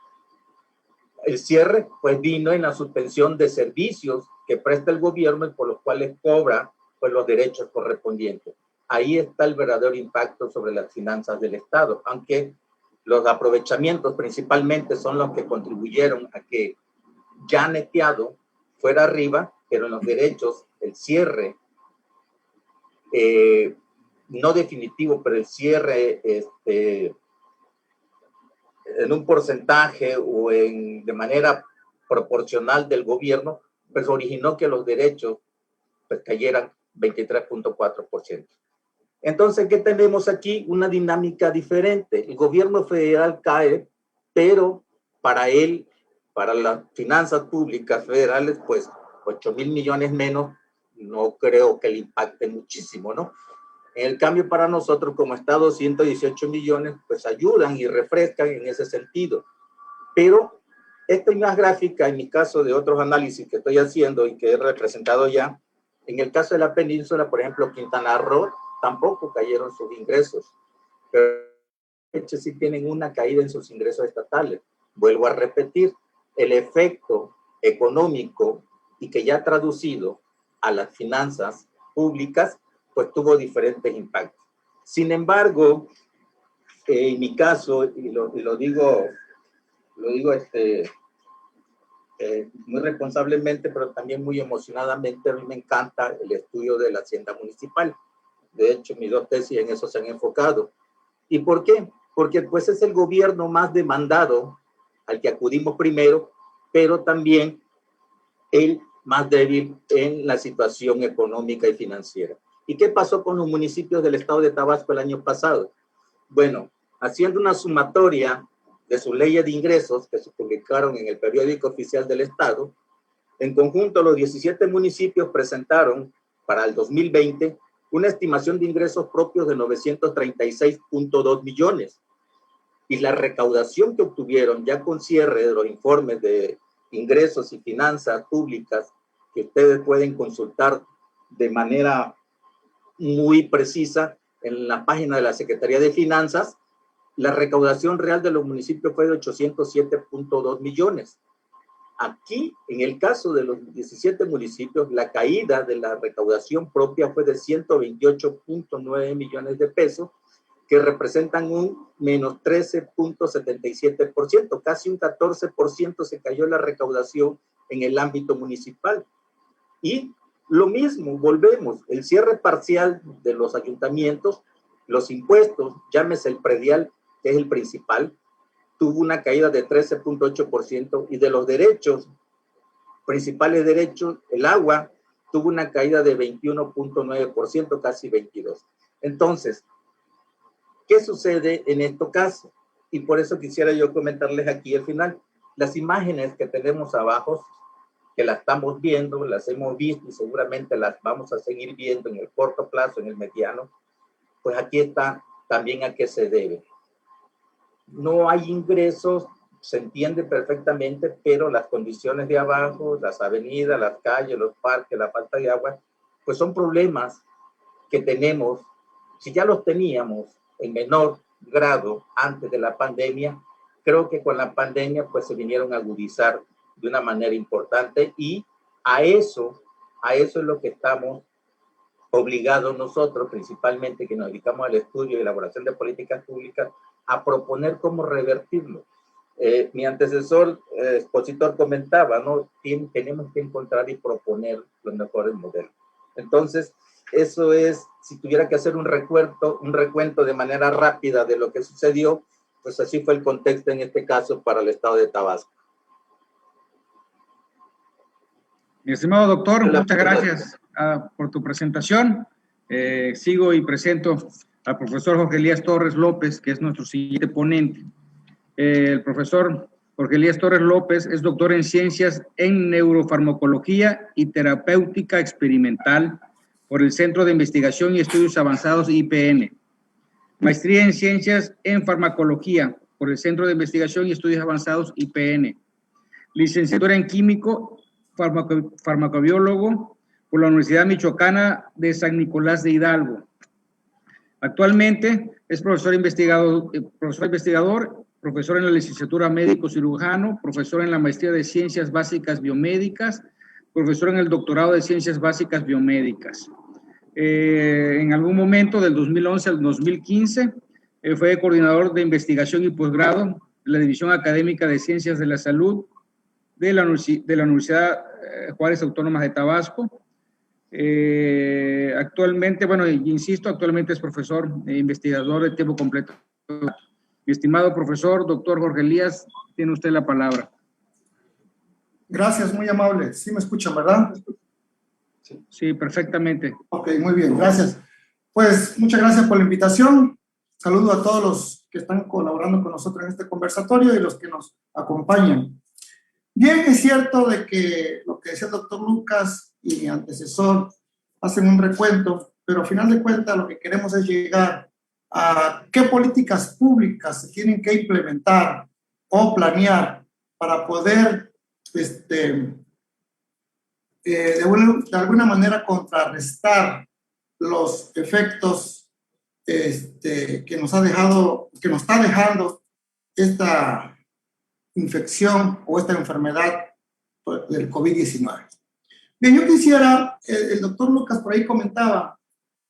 El cierre pues vino en la suspensión de servicios que presta el gobierno y por los cuales cobra pues los derechos correspondientes. Ahí está el verdadero impacto sobre las finanzas del Estado, aunque los aprovechamientos principalmente son los que contribuyeron a que ya neteado fuera arriba, pero en los derechos el cierre, no definitivo, pero el cierre en un porcentaje o de manera proporcional del gobierno, pues originó que los derechos pues cayeran 23.4%. Entonces, ¿qué tenemos aquí? Una dinámica diferente. El gobierno federal cae, pero para él, para las finanzas públicas federales, pues 8,000 millones menos, no creo que le impacte muchísimo, ¿no? En el cambio, para nosotros como Estado, 118 millones, pues ayudan y refrescan en ese sentido. Pero esta es una gráfica, en mi caso, de otros análisis que estoy haciendo y que he representado ya. En el caso de la península, por ejemplo, Quintana Roo, tampoco cayeron sus ingresos, pero sí tienen una caída en sus ingresos estatales. Vuelvo a repetir, el efecto económico y que ya traducido a las finanzas públicas, pues tuvo diferentes impactos. Sin embargo, en mi caso, y lo digo muy responsablemente, pero también muy emocionadamente, a mí me encanta el estudio de la hacienda municipal. De hecho, mis 2 tesis en eso se han enfocado. ¿Y por qué? Porque pues es el gobierno más demandado al que acudimos primero, pero también el más débil en la situación económica y financiera. ¿Y qué pasó con los municipios del estado de Tabasco el año pasado? Bueno, haciendo una sumatoria de sus leyes de ingresos que se publicaron en el periódico oficial del estado, en conjunto los 17 municipios presentaron para el 2020 una estimación de ingresos propios de 936.2 millones. Y la recaudación que obtuvieron ya con cierre de los informes de ingresos y finanzas públicas que ustedes pueden consultar de manera muy precisa en la página de la Secretaría de Finanzas, la recaudación real de los municipios fue de 807.2 millones. Aquí, en el caso de los 17 municipios, la caída de la recaudación propia fue de 128.9 millones de pesos, que representan un menos 13.77%, casi un 14% se cayó la recaudación en el ámbito municipal. Y lo mismo, volvemos, el cierre parcial de los ayuntamientos, los impuestos, llámese el predial, que es el principal, tuvo una caída de 13.8%, y de los derechos, principales derechos, el agua, tuvo una caída de 21.9%, casi 22%. Entonces, ¿qué sucede en este caso? Y por eso quisiera yo comentarles aquí al final. Las imágenes que tenemos abajo, que las estamos viendo, las hemos visto y seguramente las vamos a seguir viendo en el corto plazo, en el mediano, pues aquí está también a qué se debe. No hay ingresos, se entiende perfectamente, pero las condiciones de abajo, las avenidas, las calles, los parques, la falta de agua, pues son problemas que tenemos. Si ya los teníamos en menor grado antes de la pandemia, creo que con la pandemia pues se vinieron a agudizar de una manera importante, y a eso es lo que estamos obligados nosotros, principalmente que nos dedicamos al estudio y elaboración de políticas públicas, a proponer cómo revertirlo. Mi antecesor, expositor, comentaba, ¿no? Tenemos que encontrar y proponer los mejores modelos. Entonces, eso es, si tuviera que hacer un recuento de manera rápida de lo que sucedió, pues así fue el contexto en este caso para el estado de Tabasco. Mi estimado doctor, muchas gracias por tu presentación. Sigo y presento al profesor Jorge Elías Torres López, que es nuestro siguiente ponente. El profesor Jorge Elías Torres López es doctor en Ciencias en Neurofarmacología y Terapéutica Experimental por el Centro de Investigación y Estudios Avanzados IPN. Maestría en Ciencias en Farmacología por el Centro de Investigación y Estudios Avanzados IPN. Licenciatura en Químico, Farmacobiólogo por la Universidad Michoacana de San Nicolás de Hidalgo. Actualmente es profesor investigador, profesor en la licenciatura médico cirujano, profesor en la maestría de Ciencias Básicas Biomédicas, profesor en el doctorado de Ciencias Básicas Biomédicas. En algún momento del 2011 al 2015 fue coordinador de investigación y posgrado de la División Académica de Ciencias de la Salud de la Universidad Juárez Autónoma de Tabasco. Actualmente, bueno, insisto, actualmente es profesor e investigador de tiempo completo. Mi estimado profesor, doctor Jorge Elías, tiene usted la palabra. Gracias, muy amable. ¿Sí me escuchan, verdad? Sí, perfectamente. Ok, muy bien, gracias. Pues muchas gracias por la invitación. Saludo a todos los que están colaborando con nosotros en este conversatorio y los que nos acompañan. Bien, es cierto de que lo que decía el doctor Lucas y mi antecesor hacen un recuento, pero al final de cuentas lo que queremos es llegar a qué políticas públicas se tienen que implementar o planear para poder de alguna manera contrarrestar los efectos que nos está dejando esta infección o esta enfermedad del COVID-19. Bien, yo quisiera, el doctor Lucas por ahí comentaba,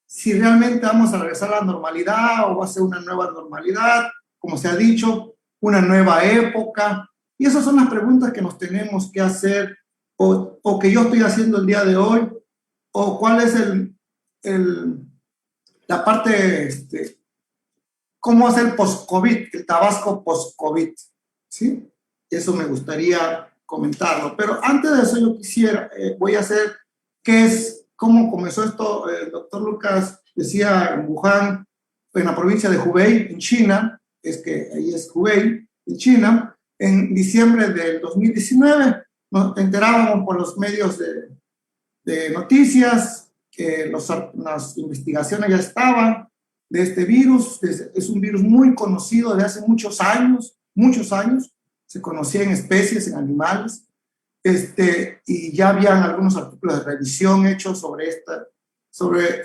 si realmente vamos a regresar a la normalidad o va a ser una nueva normalidad, como se ha dicho, una nueva época. Y esas son las preguntas que nos tenemos que hacer o que yo estoy haciendo el día de hoy, o cuál es la parte cómo es el post-COVID, el Tabasco post-COVID, ¿sí? Eso me gustaría comentarlo. Pero antes de eso yo quisiera, voy a hacer, cómo comenzó esto. El doctor Lucas decía en Wuhan, en la provincia de Hubei, en China, es que ahí es Hubei, en China, en diciembre del 2019, nos enterábamos por los medios de noticias que las investigaciones ya estaban de este virus. Es un virus muy conocido de hace muchos años, se conocía en especies, en animales, y ya habían algunos artículos de revisión hechos sobre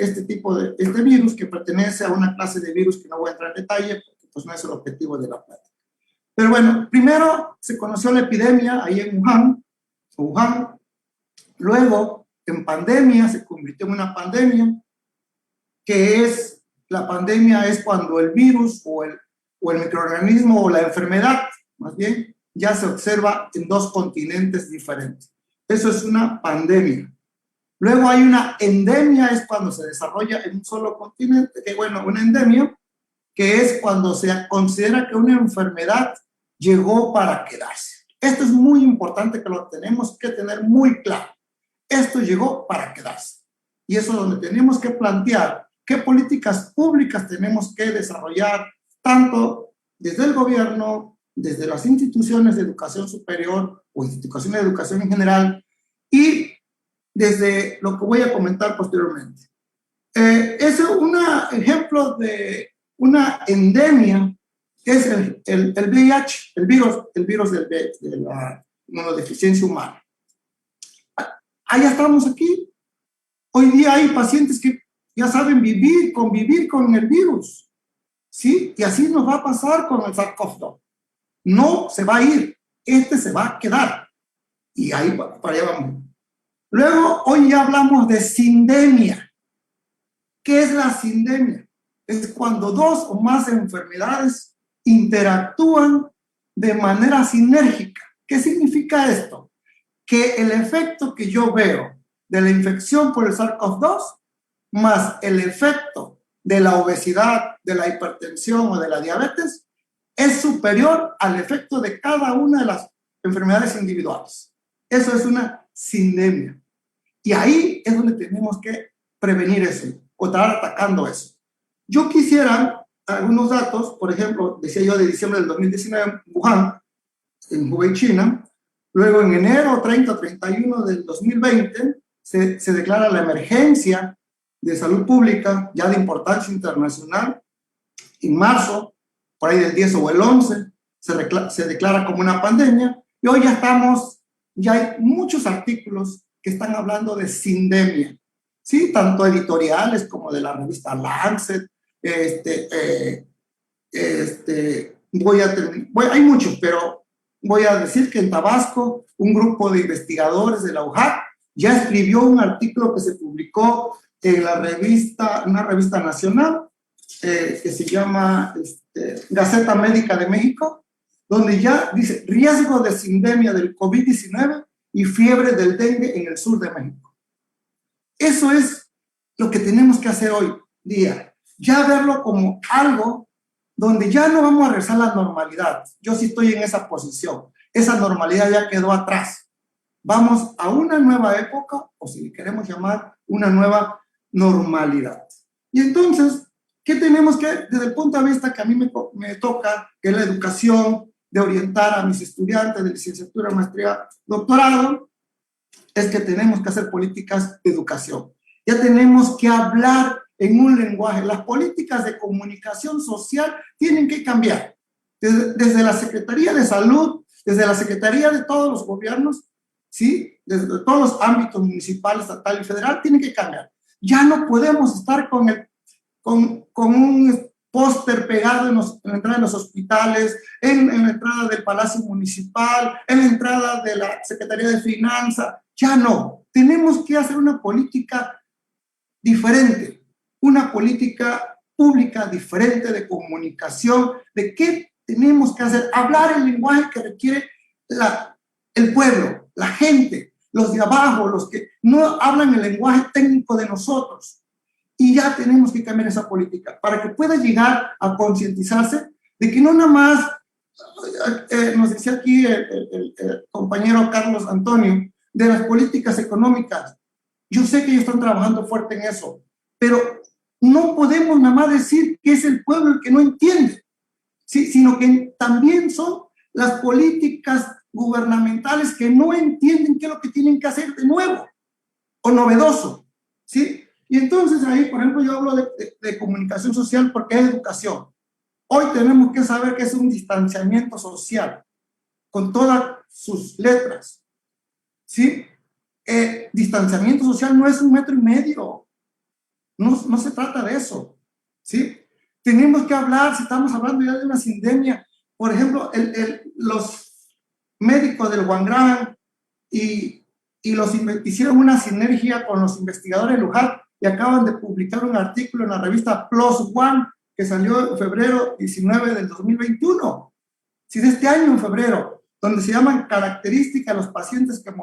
este tipo de virus, que pertenece a una clase de virus que no voy a entrar en detalle, porque pues no es el objetivo de la plática. Pero bueno, primero se conoció la epidemia ahí en Wuhan, luego en pandemia, se convirtió en una pandemia, la pandemia es cuando el virus o el microorganismo o la enfermedad, más bien, ya se observa en dos continentes diferentes. Eso es una pandemia. Luego hay una endemia, es cuando se desarrolla en un solo continente, una endemia, que es cuando se considera que una enfermedad llegó para quedarse. Esto es muy importante, que lo tenemos que tener muy claro. Esto llegó para quedarse. Y eso es donde tenemos que plantear qué políticas públicas tenemos que desarrollar, tanto desde el gobierno, desde las instituciones de educación superior o instituciones de educación en general, y desde lo que voy a comentar posteriormente. Es un ejemplo de una endemia, que es el VIH, el virus de la inmunodeficiencia humana. Allá estamos aquí. Hoy día hay pacientes que ya saben convivir con el virus, ¿sí? Y así nos va a pasar con el SARS-CoV-2. No se va a ir, se va a quedar. Y ahí para allá vamos. Luego, hoy ya hablamos de sindemia. ¿Qué es la sindemia? Es cuando dos o más enfermedades interactúan de manera sinérgica. ¿Qué significa esto? Que el efecto que yo veo de la infección por el SARS-CoV-2 más el efecto de la obesidad, de la hipertensión o de la diabetes es superior al efecto de cada una de las enfermedades individuales. Eso es una sindemia. Y ahí es donde tenemos que prevenir eso o estar atacando eso. Yo quisiera algunos datos, por ejemplo, decía yo de diciembre del 2019 en Wuhan, en Hubei, China. Luego en enero 30-31 del 2020 se declara la emergencia de salud pública ya de importancia internacional. En marzo, por ahí del 10 o el 11, se declara como una pandemia. Y hoy ya hay muchos artículos que están hablando de sindemia, ¿sí? Tanto editoriales como de la revista Lancet. Hay muchos, pero voy a decir que en Tabasco un grupo de investigadores de la UJAC ya escribió un artículo que se publicó en una revista nacional que se llama Gaceta Médica de México, donde ya dice riesgo de sindemia del COVID-19 y fiebre del dengue en el sur de México. Eso es lo que tenemos que hacer hoy día, ya verlo como algo donde ya no vamos a regresar a la normalidad. Yo sí estoy en esa posición. Esa normalidad ya quedó atrás. Vamos a una nueva época, o si queremos llamar una nueva normalidad. Y entonces, ¿qué tenemos que, desde el punto de vista que a mí me toca, que es la educación, de orientar a mis estudiantes de licenciatura, maestría, doctorado, es que tenemos que hacer políticas de educación. Ya tenemos que hablar en un lenguaje. Las políticas de comunicación social tienen que cambiar. Desde la Secretaría de Salud, desde la Secretaría de todos los gobiernos, ¿sí? Desde todos los ámbitos municipal, estatal y federal, tienen que cambiar. Ya no podemos estar con un póster pegado en la entrada de los hospitales, en la entrada del Palacio Municipal, en la entrada de la Secretaría de Finanzas. Ya no. Tenemos que hacer una política diferente, una política pública diferente de comunicación, de qué tenemos que hacer, hablar el lenguaje que requiere el pueblo, la gente, los de abajo, los que no hablan el lenguaje técnico de nosotros. Y ya tenemos que cambiar esa política para que pueda llegar a concientizarse de que no nada más, nos decía aquí el compañero Carlos Antonio, de las políticas económicas. Yo sé que ellos están trabajando fuerte en eso, pero no podemos nada más decir que es el pueblo el que no entiende, ¿sí? Sino que también son las políticas gubernamentales que no entienden qué es lo que tienen que hacer de nuevo o novedoso, ¿sí? Y entonces ahí, por ejemplo, yo hablo de comunicación social porque es educación. Hoy tenemos que saber que es un distanciamiento social, con todas sus letras, ¿sí? Distanciamiento social no es 1,5 metros, no se trata de eso, ¿sí? Tenemos que hablar, si estamos hablando ya de una sindemia, por ejemplo, los médicos del Juan Graham hicieron una sinergia con los investigadores de Luján y acaban de publicar un artículo en la revista Plus One que salió en febrero 19 del 2021, sí, de este año en febrero, donde se llaman características de los pacientes que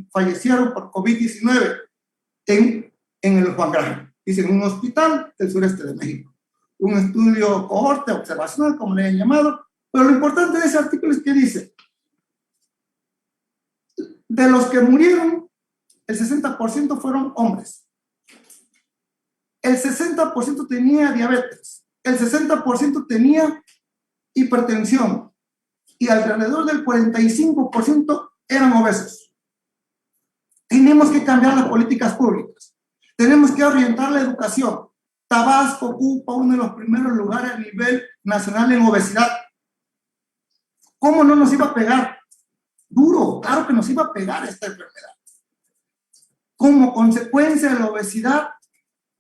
fallecieron por COVID-19 en el Juan Graham. Dice, en un hospital del sureste de México. Un estudio cohorte observacional, como le han llamado, pero lo importante de ese artículo es que dice, de los que murieron, el 60% fueron hombres. El 60% tenía diabetes, el 60% tenía hipertensión y alrededor del 45% eran obesos. Tenemos que cambiar las políticas públicas, tenemos que orientar la educación. Tabasco ocupa uno de los primeros lugares a nivel nacional en obesidad. ¿Cómo no nos iba a pegar? Duro, claro que nos iba a pegar esta enfermedad. Como consecuencia de la obesidad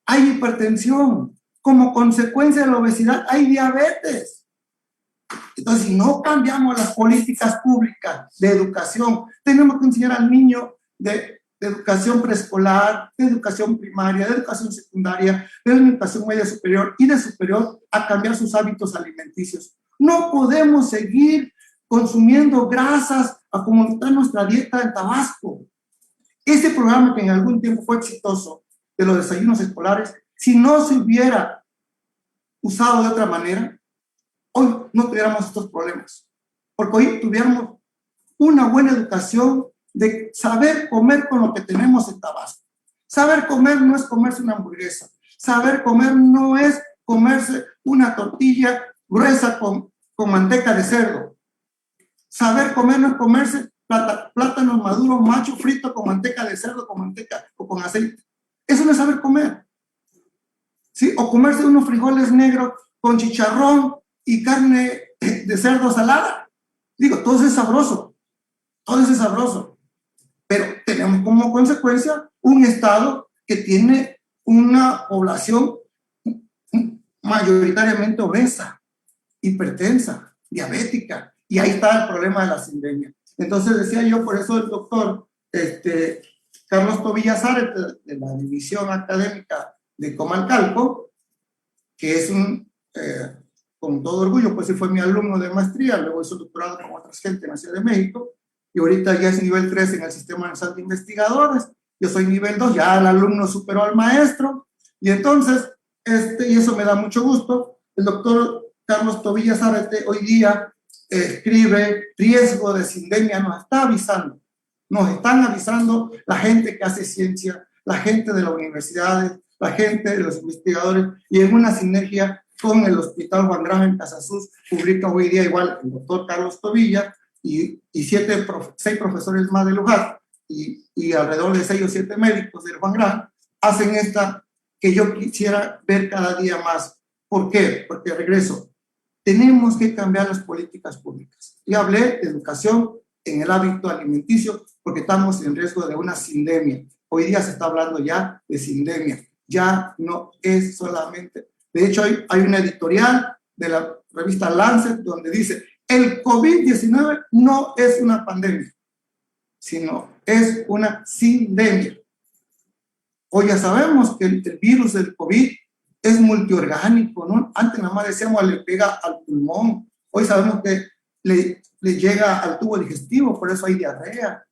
hay hipertensión, como consecuencia de la obesidad hay diabetes. Entonces, si no cambiamos las políticas públicas de educación, tenemos que enseñar al niño de educación preescolar, de educación primaria, de educación secundaria, de educación media superior y de superior a cambiar sus hábitos alimenticios. No podemos seguir consumiendo grasas a como está nuestra dieta en Tabasco. Ese programa que en algún tiempo fue exitoso, de los desayunos escolares, si no se hubiera usado de otra manera, hoy no tuviéramos estos problemas, porque hoy tuviéramos una buena educación de saber comer con lo que tenemos en Tabasco. Saber comer no es comerse una hamburguesa, saber comer no es comerse una tortilla gruesa con manteca de cerdo, saber comer no es comerse plátanos maduros macho frito con manteca de cerdo, con manteca o con aceite. Eso no es saber comer, ¿sí? O comerse unos frijoles negros con chicharrón y carne de cerdo salada. Digo, todo eso es sabroso, pero tenemos como consecuencia un estado que tiene una población mayoritariamente obesa, hipertensa, diabética, y ahí está el problema de la sindemia. Entonces decía yo, por eso el doctor Carlos Tobilla Zárate, de la división académica de Comalcalco, que es con todo orgullo, pues sí fue mi alumno de maestría, luego hizo doctorado con otras gente en la Ciudad de México, y ahorita ya es nivel 3 en el Sistema Nacional de Investigadores, yo soy nivel 2, ya el alumno superó al maestro, y entonces, y eso me da mucho gusto, el doctor Carlos Tobilla Zárate hoy día escribe riesgo de sindemia, nos está avisando, nos están avisando la gente que hace ciencia, la gente de las universidades, la gente de los investigadores, y en una sinergia con el Hospital Juan Graham en Casasus, publica hoy día igual el doctor Carlos Tobilla y 6 profesores más de lugar, y alrededor de 6 o 7 médicos del Juan Graham, hacen esta que yo quisiera ver cada día más. ¿Por qué? Porque regreso, tenemos que cambiar las políticas públicas. Ya hablé de educación en el hábito alimenticio, porque estamos en riesgo de una sindemia. Hoy día se está hablando ya de sindemia, ya no es solamente. De hecho, hay una editorial de la revista Lancet donde dice, el COVID-19 no es una pandemia, sino es una sindemia. Hoy ya sabemos que el virus del COVID es multiorgánico, ¿no? Antes nada más decíamos le pega al pulmón, hoy sabemos que le llega al tubo digestivo, por eso hay diarrea.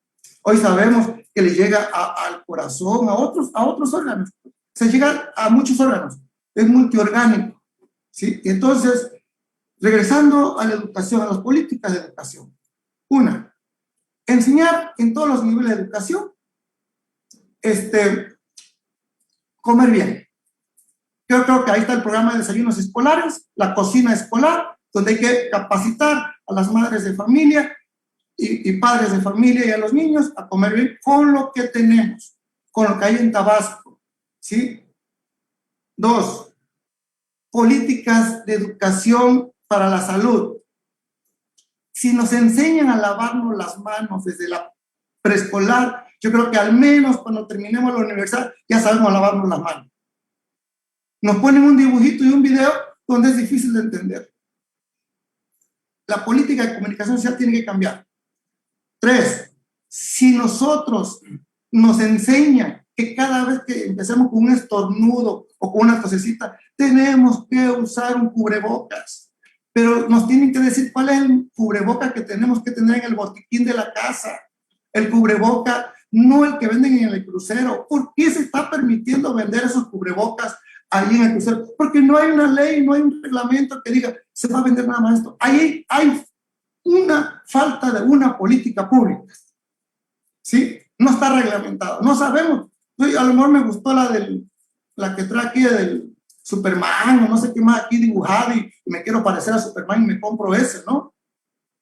Hoy sabemos que le llega al corazón, a otros órganos. se llega a muchos órganos, es multiorgánico, ¿sí? Entonces, regresando a la educación, a las políticas de educación. Una, enseñar en todos los niveles de educación, comer bien. Yo creo que ahí está el programa de desayunos escolares, la cocina escolar, donde hay que capacitar a las madres de familia y padres de familia y a los niños a comer bien con lo que tenemos, con lo que hay en Tabasco, ¿sí? Dos, políticas de educación para la salud. Si nos enseñan a lavarnos las manos desde la preescolar, yo creo que al menos cuando terminemos la universidad ya sabemos lavarnos las manos. Nos ponen un dibujito y un video donde es difícil de entender. La política de comunicación social tiene que cambiar. Tres, si nosotros nos enseñan que cada vez que empecemos con un estornudo o con una tosecita, tenemos que usar un cubrebocas. Pero nos tienen que decir cuál es el cubreboca que tenemos que tener en el botiquín de la casa. El cubreboca, no el que venden en el crucero. ¿Por qué se está permitiendo vender esos cubrebocas ahí en el crucero? Porque no hay una ley, no hay un reglamento que diga, se va a vender nada más esto. Ahí hay una falta de una política pública. ¿Sí? No está reglamentado. No sabemos. A lo mejor me gustó la que trae aquí del Superman, o no sé qué más aquí dibujado, y me quiero parecer a Superman y me compro ese, ¿no?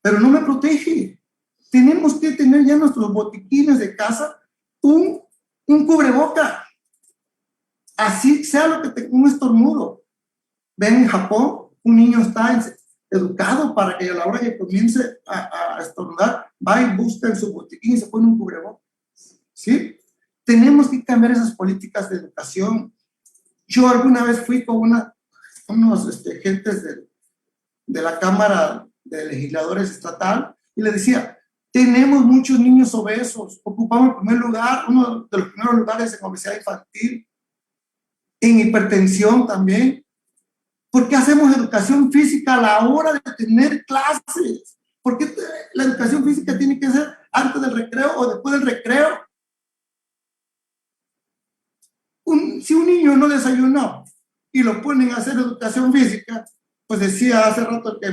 Pero no me protege. Tenemos que tener ya nuestros botiquines de casa un cubreboca. Así sea lo que tenga un estornudo. Ven en Japón, un niño está educado para que a la hora que comience a estornudar, va y busca en su botiquín y se pone un cubreboca. ¿Sí? Tenemos que cambiar esas políticas de educación. Yo alguna vez fui con unos gentes de la Cámara de Legisladores Estatal y le decía, tenemos muchos niños obesos, ocupamos el primer lugar, uno de los primeros lugares en obesidad infantil, en hipertensión también. ¿Por qué hacemos educación física a la hora de tener clases? ¿Por qué la educación física tiene que ser antes del recreo o después del recreo? Si un niño no desayunó y lo ponen a hacer educación física, pues decía hace rato que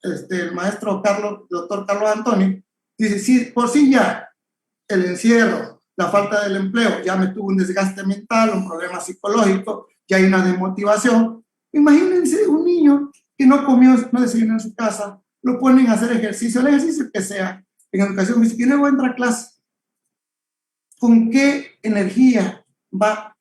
el maestro doctor Carlos Antonio, dice, sí, por sí ya el encierro, la falta del empleo, ya me tuvo un desgaste mental, un problema psicológico, ya hay una desmotivación. Imagínense un niño que no comió, no desayunó en su casa, lo ponen a hacer ejercicio, el ejercicio que sea, en educación física, y luego entra a clase. ¿Con qué energía va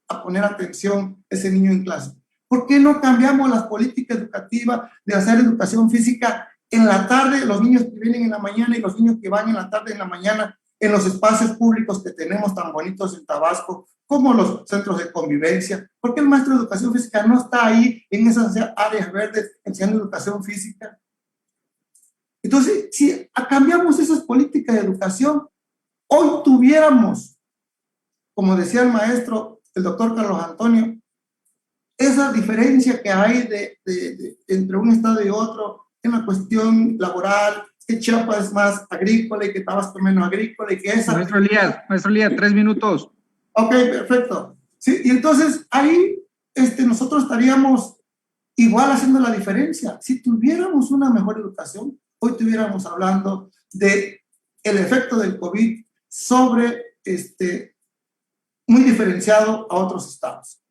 a poner atención ese niño en clase? ¿Por qué no cambiamos las políticas educativas de hacer educación física en la tarde, los niños que vienen en la mañana y los niños que van en la tarde, en la mañana, en los espacios públicos que tenemos tan bonitos en Tabasco, como los centros de convivencia? ¿Por qué el maestro de educación física no está ahí en esas áreas verdes enseñando educación física? Entonces, si cambiamos esas políticas de educación, hoy tuviéramos, como decía el maestro, el doctor Carlos Antonio, esa diferencia que hay entre un estado y otro en la cuestión laboral, que Chiapas es más agrícola y que Tabasco menos agrícola y que esa... Maestro Elías, 3 minutos. Ok, perfecto. Sí, y entonces ahí nosotros estaríamos igual haciendo la diferencia. Si tuviéramos una mejor educación, hoy estuviéramos hablando de el efecto del COVID sobre muy diferenciado a otros estados.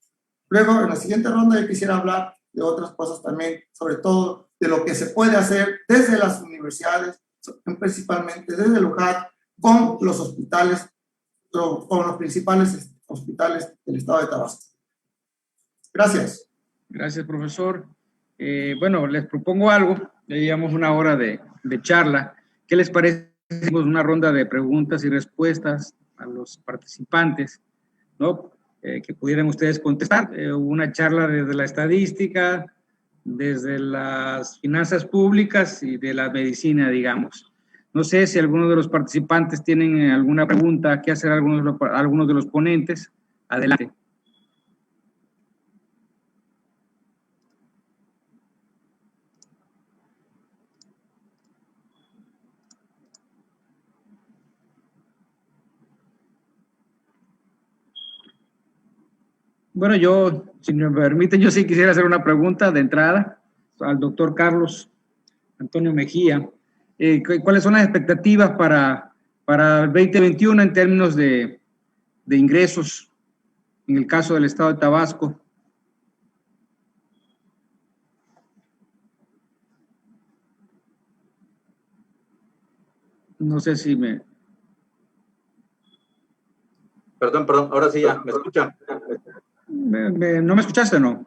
Luego, en la siguiente ronda, yo quisiera hablar de otras cosas también, sobre todo de lo que se puede hacer desde las universidades, principalmente desde el UJAT, con los hospitales, con los principales hospitales del estado de Tabasco. Gracias. Gracias, profesor. Bueno, les propongo algo. Ya llevamos una hora de charla. ¿Qué les parece? Hacemos una ronda de preguntas y respuestas a los participantes, ¿no? Que pudieran ustedes contestar. Una charla desde la estadística, desde las finanzas públicas y de la medicina, digamos. No sé si alguno de los participantes tienen alguna pregunta que hacer a algunos de los ponentes. Adelante. Bueno, yo, si me permiten, yo sí quisiera hacer una pregunta de entrada al doctor Carlos Antonio Mejía. ¿Cuáles son las expectativas para el 2021 en términos de ingresos en el caso del estado de Tabasco? No sé si me... Perdón, ahora sí ya, ¿me escuchan? ¿No me escuchaste o no?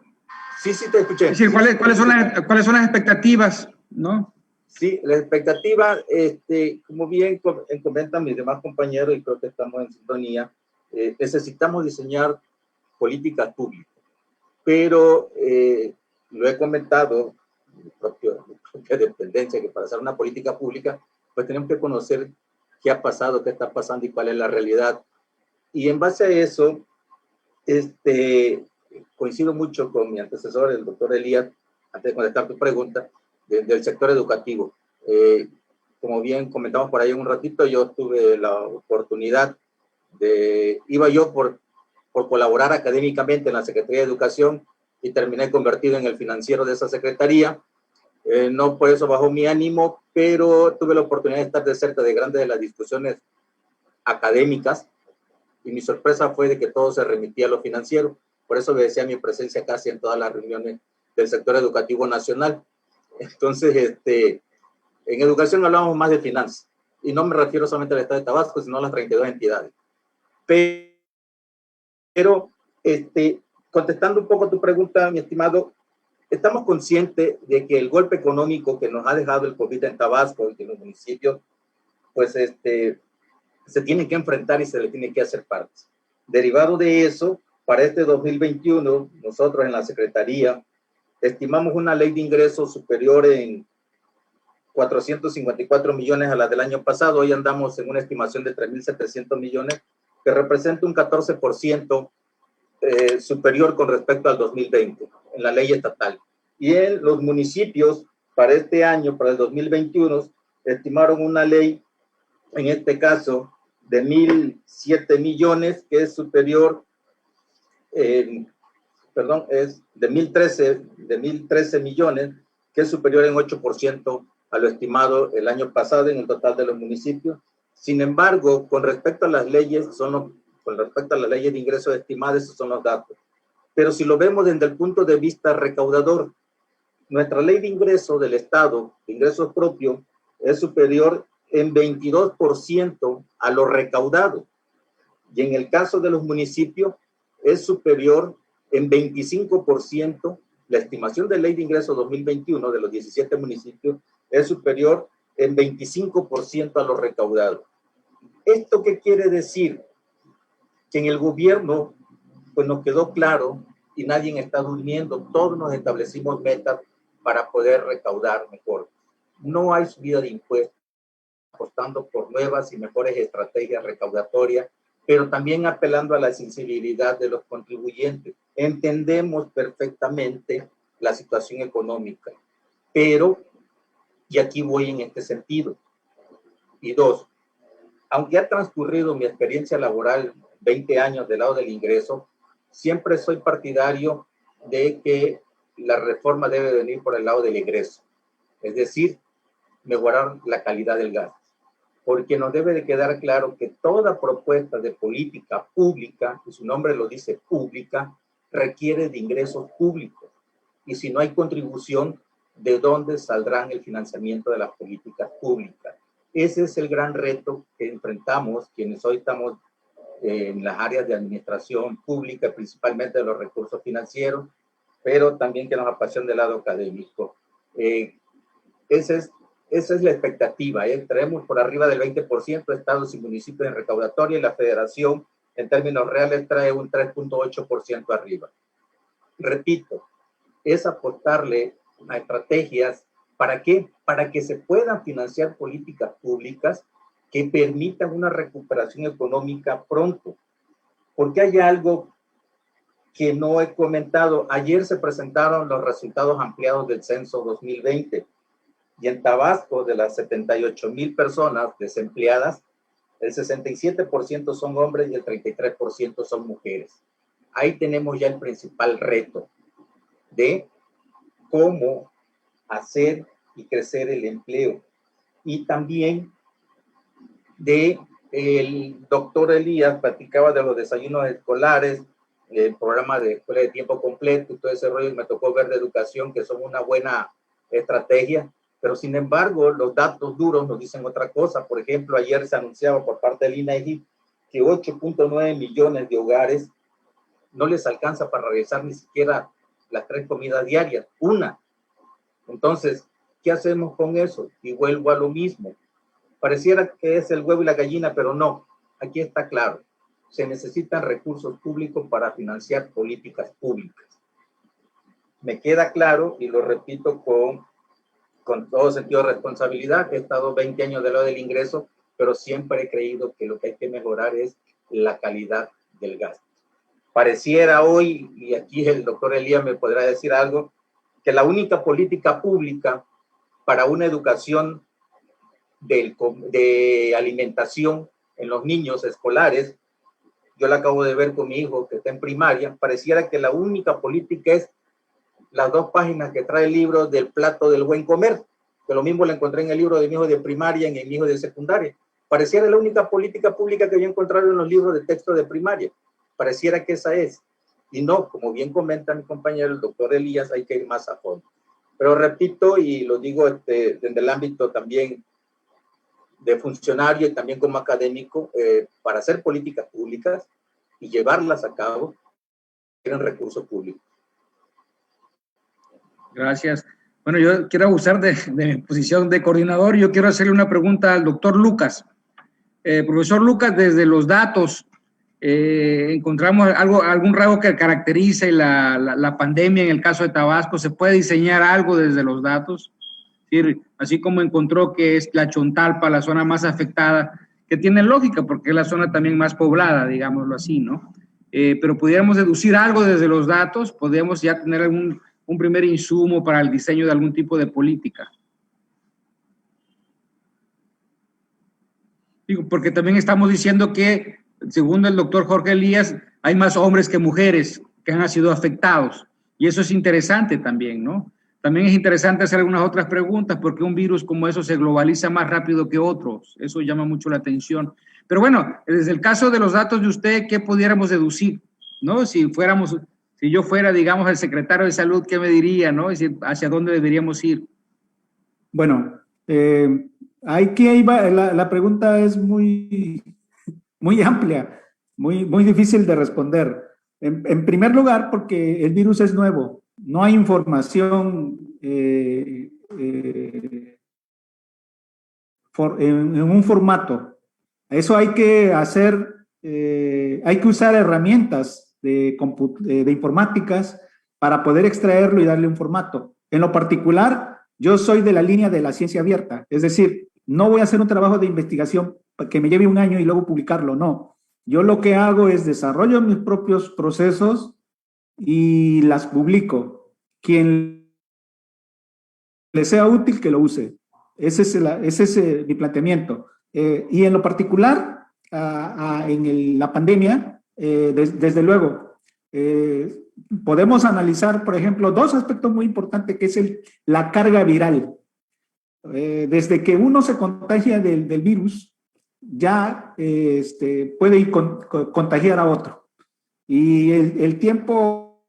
Sí, sí te escuché. Es decir, ¿cuáles son las expectativas, no? Sí, la expectativa, como bien comentan mis demás compañeros, y creo que estamos en sintonía, necesitamos diseñar políticas públicas, pero lo he comentado, mi propia dependencia, que para hacer una política pública, pues tenemos que conocer qué ha pasado, qué está pasando y cuál es la realidad. Y en base a eso, coincido mucho con mi antecesor, el doctor Elías, antes de contestar tu pregunta, del sector educativo. Como bien comentamos por ahí un ratito, yo tuve la oportunidad iba yo por colaborar académicamente en la Secretaría de Educación y terminé convertido en el financiero de esa secretaría. No por eso bajó mi ánimo, pero tuve la oportunidad de estar de cerca de grandes de las discusiones académicas y mi sorpresa fue de que todo se remitía a lo financiero. Por eso me decía mi presencia casi en todas las reuniones del sector educativo nacional. Entonces, en educación hablamos más de finanzas y no me refiero solamente al Estado de Tabasco, sino a las 32 entidades. Pero, contestando un poco tu pregunta, mi estimado, estamos conscientes de que el golpe económico que nos ha dejado el COVID en Tabasco y en los municipios, pues se tiene que enfrentar y se le tiene que hacer parte. Derivado de eso, para este 2021, nosotros en la Secretaría estimamos una ley de ingresos superior en 454 millones a la del año pasado. Hoy andamos en una estimación de 3.700 millones, que representa un 14% superior con respecto al 2020 en la ley estatal. Y en los municipios, para este año, para el 2021, estimaron una ley, en este caso, de 1.007 millones, que es superior, es de 1.013 millones, que es superior en 8% a lo estimado el año pasado en el total de los municipios. Sin embargo, con respecto a las leyes, con respecto a las leyes de ingresos estimadas, esos son los datos. Pero si lo vemos desde el punto de vista recaudador, nuestra ley de ingresos del Estado, de ingresos propios, es superior en 22% a lo recaudado. Y en el caso de los municipios, es superior en 25%. La estimación de ley de ingresos 2021 de los 17 municipios es superior en 25% a lo recaudado. ¿Esto qué quiere decir? Que en el gobierno, pues nos quedó claro y nadie está durmiendo, todos nos establecimos metas para poder recaudar mejor. No hay subida de impuestos, apostando por nuevas y mejores estrategias recaudatorias, pero también apelando a la sensibilidad de los contribuyentes. Entendemos perfectamente la situación económica, pero, y aquí voy en este sentido, y dos, aunque ha transcurrido mi experiencia laboral 20 años del lado del ingreso, siempre soy partidario de que la reforma debe venir por el lado del egreso, es decir, mejorar la calidad del gasto, porque nos debe de quedar claro que toda propuesta de política pública, y su nombre lo dice pública, requiere de ingresos públicos, y si no hay contribución, ¿de dónde saldrán el financiamiento de las políticas públicas? Ese es el gran reto que enfrentamos quienes hoy estamos en las áreas de administración pública, principalmente de los recursos financieros, pero también que nos apasiona del lado académico. Esa es la expectativa. Traemos por arriba del 20% estados y municipios en recaudatoria y la federación en términos reales trae un 3.8% arriba. Repito, es aportarle a estrategias. ¿Para qué? Para que se puedan financiar políticas públicas que permitan una recuperación económica pronto. Porque hay algo que no he comentado. Ayer se presentaron los resultados ampliados del censo 2020 y en Tabasco, de las 78,000 personas desempleadas, el 67% son hombres y el 33% son mujeres. ahí tenemos ya el principal reto de cómo hacer y crecer el empleo. Y también el doctor Elías platicaba de los desayunos escolares, el programa de escuela de tiempo completo, todo ese rollo, y me tocó ver de educación, que son una buena estrategia, pero sin embargo los datos duros nos dicen otra cosa. Por ejemplo, ayer se anunciaba por parte del INEGI que 8.9 millones de hogares no les alcanza para realizar ni siquiera las 3 comidas diarias, una. Entonces, ¿qué hacemos con eso? Y vuelvo a lo mismo. Pareciera que es el huevo y la gallina, pero no. Aquí está claro. Se necesitan recursos públicos para financiar políticas públicas. Me queda claro, y lo repito con todo sentido de responsabilidad, he estado 20 años del lado del ingreso, pero siempre he creído que lo que hay que mejorar es la calidad del gasto. Pareciera hoy, y aquí el doctor Elías me podrá decir algo, que la única política pública para una educación de alimentación en los niños escolares, yo la acabo de ver con mi hijo que está en primaria, pareciera que la única política es las 2 páginas que trae el libro del plato del buen comer, que lo mismo lo encontré en el libro de mi hijo de primaria, en el mi hijo de secundaria. Pareciera la única política pública que yo he encontrado en los libros de texto de primaria. Pareciera que esa es. Y no, como bien comenta mi compañero, el doctor Elías, hay que ir más a fondo. Pero repito, y lo digo desde el ámbito también de funcionario y también como académico, para hacer políticas públicas y llevarlas a cabo, tienen recursos públicos. Gracias. Bueno, yo quiero abusar de mi posición de coordinador. Yo quiero hacerle una pregunta al doctor Lucas. Profesor Lucas, desde los datos, encontramos algún rasgo que caracterice la pandemia en el caso de Tabasco. ¿Se puede diseñar algo desde los datos? Es decir, así como encontró que es la Chontalpa la zona más afectada, que tiene lógica porque es la zona también más poblada, digámoslo así, ¿no? Pero pudiéramos deducir algo desde los datos, podríamos ya tener un primer insumo para el diseño de algún tipo de política. Digo, porque también estamos diciendo que, según el doctor Jorge Elías, hay más hombres que mujeres que han sido afectados. Y eso es interesante también, ¿no? También es interesante hacer algunas otras preguntas, porque un virus como eso se globaliza más rápido que otros. Eso llama mucho la atención. Pero bueno, desde el caso de los datos de usted, ¿qué pudiéramos deducir? ¿No? Si yo fuera, digamos, el secretario de Salud, ¿qué me diría, no? Es decir, ¿hacia dónde deberíamos ir? Bueno, la pregunta es muy amplia, muy difícil de responder. En primer lugar, porque el virus es nuevo, no hay información en un formato. Eso hay que hacer, hay que usar herramientas de informáticas para poder extraerlo y darle un formato. En lo particular, yo soy de la línea de la ciencia abierta, es decir, no voy a hacer un trabajo de investigación que me lleve un año y luego publicarlo, no. Yo lo que hago es desarrollo mis propios procesos y las publico. Quien le sea útil, que lo use. Ese es mi planteamiento. Y en lo particular, en la pandemia, desde luego, podemos analizar, por ejemplo, 2 aspectos muy importantes, que es la carga viral. Desde que uno se contagia del virus, ya puede contagiar a otro. Y el tiempo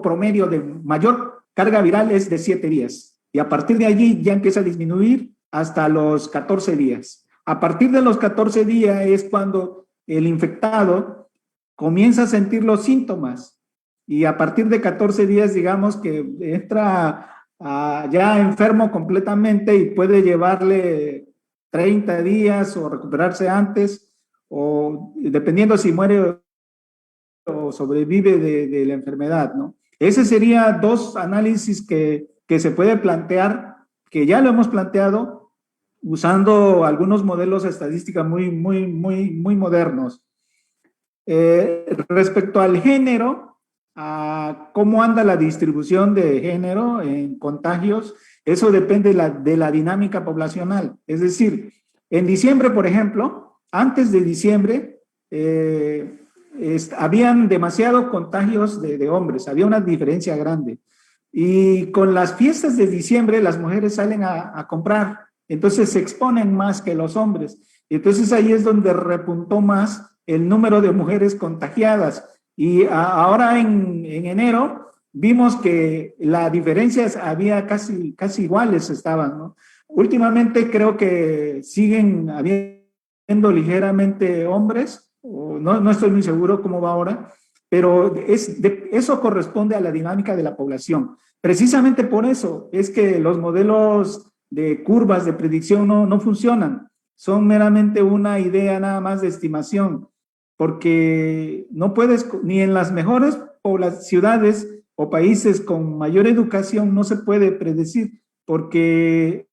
promedio de mayor carga viral es de 7 días. Y a partir de allí ya empieza a disminuir hasta los 14 días. A partir de los 14 días es cuando el infectado comienza a sentir los síntomas. Y a partir de 14 días, digamos que entra ya enfermo completamente y puede llevarle 30 días o recuperarse antes, o dependiendo si muere o sobrevive de la enfermedad, ¿no? Ese sería 2 análisis que se puede plantear, que ya lo hemos planteado usando algunos modelos estadísticos muy modernos. Respecto al género, a cómo anda la distribución de género en contagios, eso depende de la dinámica poblacional. Es decir, en diciembre, por ejemplo, antes de diciembre, habían demasiados contagios de hombres, había una diferencia grande. Y con las fiestas de diciembre las mujeres salen a comprar, entonces se exponen más que los hombres. Entonces ahí es donde repuntó más el número de mujeres contagiadas. Y ahora en enero vimos que la diferencia había casi iguales estaban, ¿no? Últimamente creo que siguen habiendo ligeramente hombres, no estoy muy seguro cómo va ahora, pero eso corresponde a la dinámica de la población. Precisamente por eso es que los modelos de curvas de predicción no funcionan, son meramente una idea nada más de estimación, porque no puedes, ni en las mejores ciudades o países con mayor educación no se puede predecir, porque,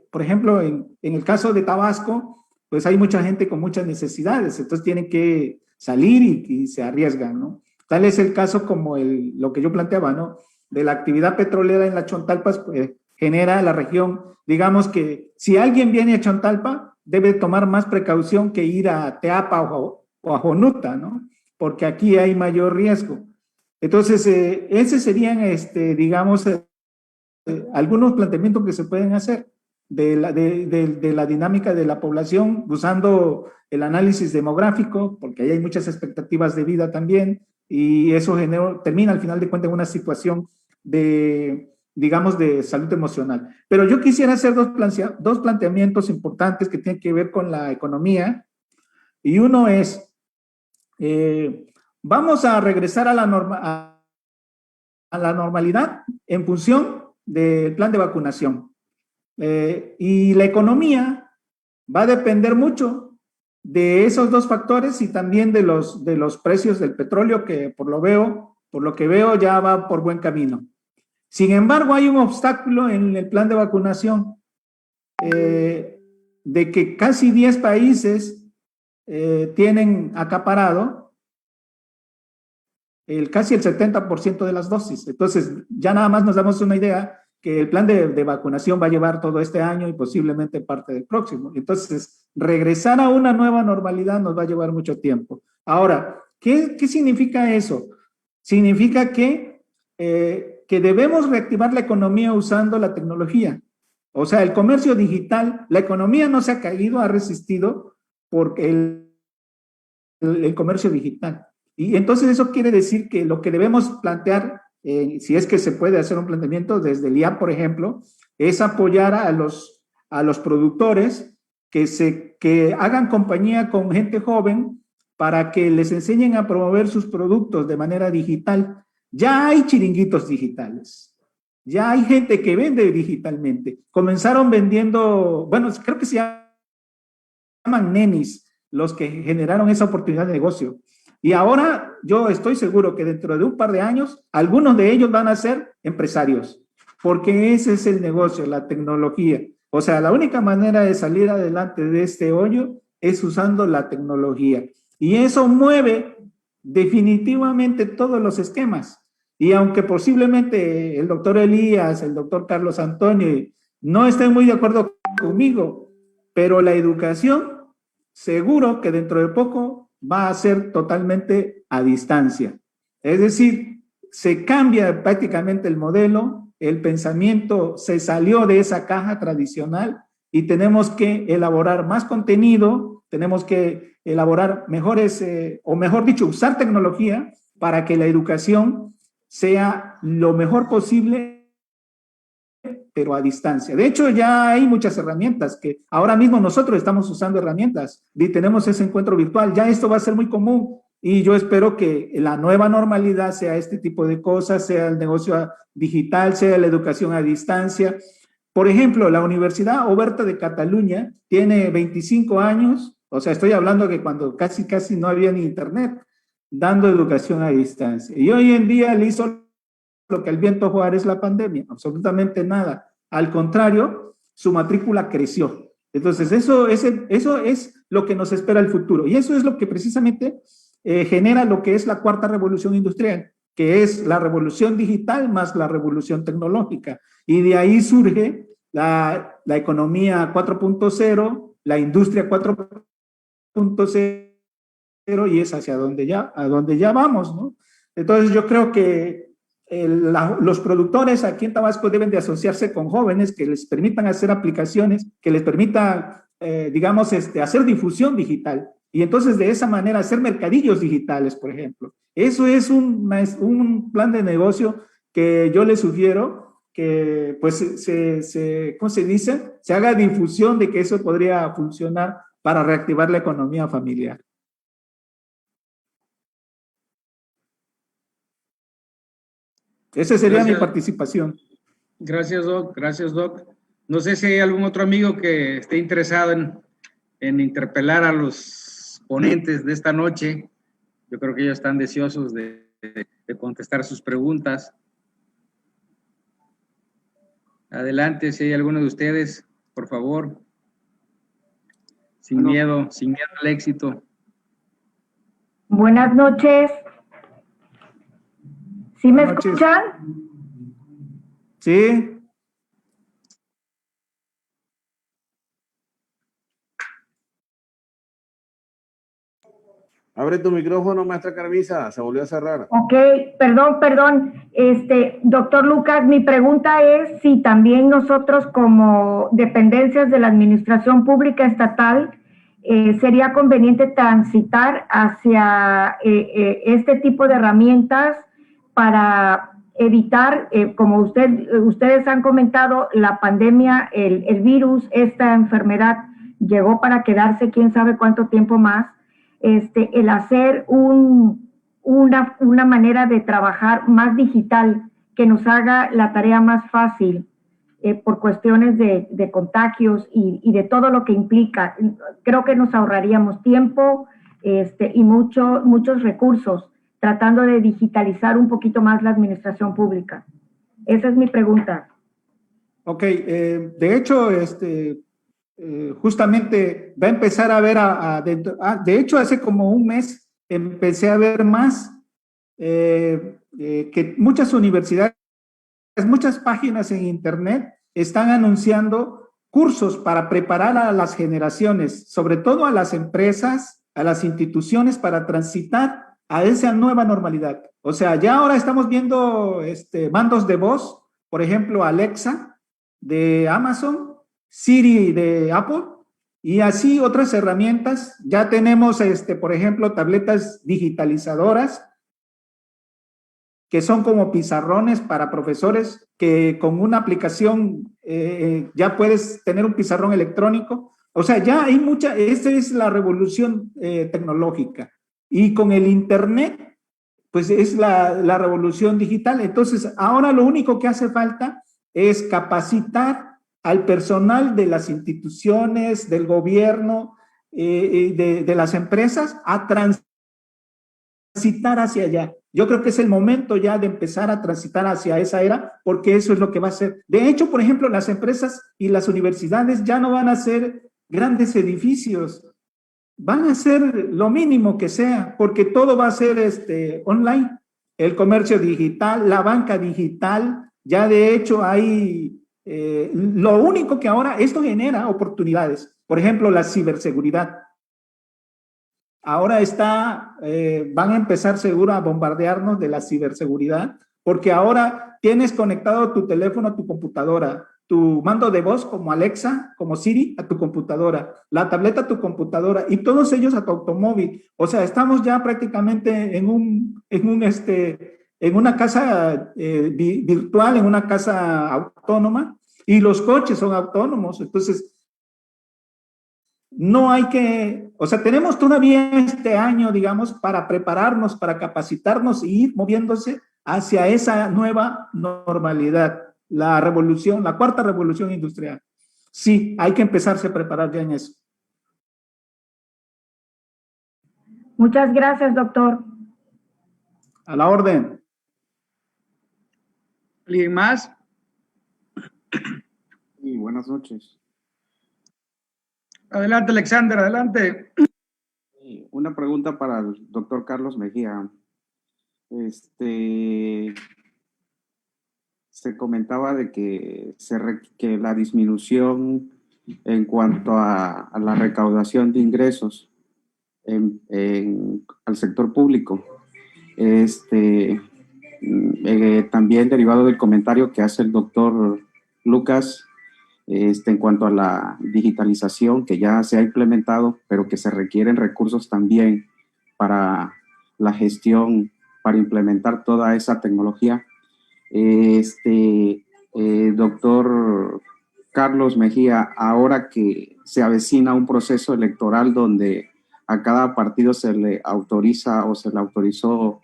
por ejemplo, en el caso de Tabasco, pues hay mucha gente con muchas necesidades, entonces tienen que salir y se arriesgan, ¿no? Tal es el caso como lo que yo planteaba, ¿no? De la actividad petrolera en la Chontalpa, pues, genera la región, digamos que si alguien viene a Chontalpa, debe tomar más precaución que ir a Teapa o a Jonuta, ¿no? Porque aquí hay mayor riesgo. Entonces, ese serían, digamos, algunos planteamientos que se pueden hacer de la dinámica de la población usando el análisis demográfico, porque ahí hay muchas expectativas de vida también, y eso termina al final de cuentas en una situación digamos, de salud emocional. Pero yo quisiera hacer dos planteamientos importantes que tienen que ver con la economía, y uno es, vamos a regresar a la normalidad en función del plan de vacunación. Y la economía va a depender mucho de esos dos factores y también de los precios del petróleo, que por lo que veo ya va por buen camino. Sin embargo, hay un obstáculo en el plan de vacunación, de que casi 10 países tienen acaparado casi el 70% de las dosis. Entonces, ya nada más nos damos una idea que el plan de vacunación va a llevar todo este año y posiblemente parte del próximo. Entonces, regresar a una nueva normalidad nos va a llevar mucho tiempo. Ahora, ¿qué significa eso? Significa que debemos reactivar la economía usando la tecnología. O sea, el comercio digital, la economía no se ha caído, ha resistido por el comercio digital. Y entonces eso quiere decir que lo que debemos plantear, si es que se puede hacer un planteamiento desde el IAP, por ejemplo, es apoyar a los productores que hagan compañía con gente joven para que les enseñen a promover sus productos de manera digital. Ya hay chiringuitos digitales, ya hay gente que vende digitalmente. Comenzaron vendiendo, bueno, creo que se llaman nenis, los que generaron esa oportunidad de negocio. Y ahora yo estoy seguro que dentro de un par de años, algunos de ellos van a ser empresarios, porque ese es el negocio, la tecnología. O sea, la única manera de salir adelante de este hoyo es usando la tecnología. Y eso mueve definitivamente todos los esquemas. Y aunque posiblemente el doctor Elías, el doctor Carlos Antonio no estén muy de acuerdo conmigo, pero la educación seguro que dentro de poco va a ser totalmente a distancia. Es decir, se cambia prácticamente el modelo, el pensamiento se salió de esa caja tradicional y tenemos que elaborar más contenido, tenemos que elaborar mejores, o mejor dicho, usar tecnología para que la educación sea lo mejor posible, pero a distancia. De hecho, ya hay muchas herramientas que ahora mismo nosotros estamos usando herramientas y tenemos ese encuentro virtual. Ya esto va a ser muy común y yo espero que la nueva normalidad sea este tipo de cosas, sea el negocio digital, sea la educación a distancia. Por ejemplo, la Universidad Oberta de Cataluña tiene 25 años, o sea, estoy hablando que cuando casi no había ni internet, dando educación a distancia. Y hoy en día le hizo lo que el viento Juárez la pandemia, absolutamente nada. Al contrario, su matrícula creció. Entonces, eso es lo que nos espera el futuro. Y eso es lo que precisamente genera lo que es la cuarta revolución industrial, que es la revolución digital más la revolución tecnológica. Y de ahí surge la economía 4.0, la industria 4.0, y es hacia a donde ya vamos, ¿no? Entonces yo creo que los productores aquí en Tabasco deben de asociarse con jóvenes que les permitan hacer aplicaciones, que les permitan, digamos, hacer difusión digital. Y entonces de esa manera hacer mercadillos digitales, por ejemplo. Eso es un plan de negocio que yo les sugiero que, pues, ¿cómo se dice? Se haga difusión de que eso podría funcionar para reactivar la economía familiar. Esa sería mi participación. Gracias, Doc. Gracias, Doc. No sé si hay algún otro amigo que esté interesado en interpelar a los ponentes de esta noche. Yo creo que ellos están deseosos de contestar sus preguntas. Adelante, si hay alguno de ustedes, por favor. Sin miedo al éxito. Buenas noches. ¿Sí me escuchan? Sí. Abre tu micrófono, maestra Carmisa, se volvió a cerrar. Ok, perdón. Doctor Lucas, mi pregunta es si también nosotros como dependencias de la Administración Pública Estatal sería conveniente transitar hacia este tipo de herramientas para evitar, como ustedes han comentado, la pandemia, el virus, esta enfermedad llegó para quedarse quién sabe cuánto tiempo más. El hacer una manera de trabajar más digital que nos haga la tarea más fácil por cuestiones de contagios y de todo lo que implica. Creo que nos ahorraríamos tiempo y muchos recursos tratando de digitalizar un poquito más la administración pública. Esa es mi pregunta. Ok, de hecho, justamente va a empezar a ver de hecho hace como un mes empecé a ver más que muchas universidades, muchas páginas en internet están anunciando cursos para preparar a las generaciones, sobre todo a las empresas, a las instituciones para transitar a esa nueva normalidad. O sea, ya ahora estamos viendo mandos de voz, por ejemplo, Alexa de Amazon, Siri de Apple y así otras herramientas. Ya tenemos, por ejemplo, tabletas digitalizadoras que son como pizarrones para profesores, que con una aplicación ya puedes tener un pizarrón electrónico. O sea, ya hay esta es la revolución tecnológica. Y con el Internet, pues es la revolución digital. Entonces, ahora lo único que hace falta es capacitar al personal de las instituciones, del gobierno, de las empresas, a transitar hacia allá. Yo creo que es el momento ya de empezar a transitar hacia esa era, porque eso es lo que va a ser. De hecho, por ejemplo, las empresas y las universidades ya no van a ser grandes edificios, van a ser lo mínimo que sea, porque todo va a ser online. El comercio digital, la banca digital, ya de hecho hay, lo único que ahora esto genera oportunidades. Por ejemplo, la ciberseguridad. Ahora van a empezar seguro a bombardearnos de la ciberseguridad, porque ahora tienes conectado tu teléfono a tu computadora, tu mando de voz como Alexa, como Siri a tu computadora, la tableta a tu computadora y todos ellos a tu automóvil. O sea, estamos ya prácticamente en una casa virtual, en una casa autónoma y los coches son autónomos. Entonces, no hay que, o sea, tenemos todavía este año, digamos, para prepararnos, para capacitarnos y ir moviéndose hacia esa nueva normalidad, la revolución, la cuarta revolución industrial. Sí, hay que empezarse a preparar ya en eso. Muchas gracias, doctor. A la orden. ¿Alguien más? Sí, buenas noches. Adelante, Alexander, adelante. Una pregunta para el doctor Carlos Mejía. Se comentaba de que la disminución en cuanto a la recaudación de ingresos al sector público. También derivado del comentario que hace el doctor Lucas, en cuanto a la digitalización que ya se ha implementado, pero que se requieren recursos también para la gestión, para implementar toda esa tecnología. Doctor Carlos Mejía, ahora que se avecina un proceso electoral donde a cada partido se le autoriza o se le autorizó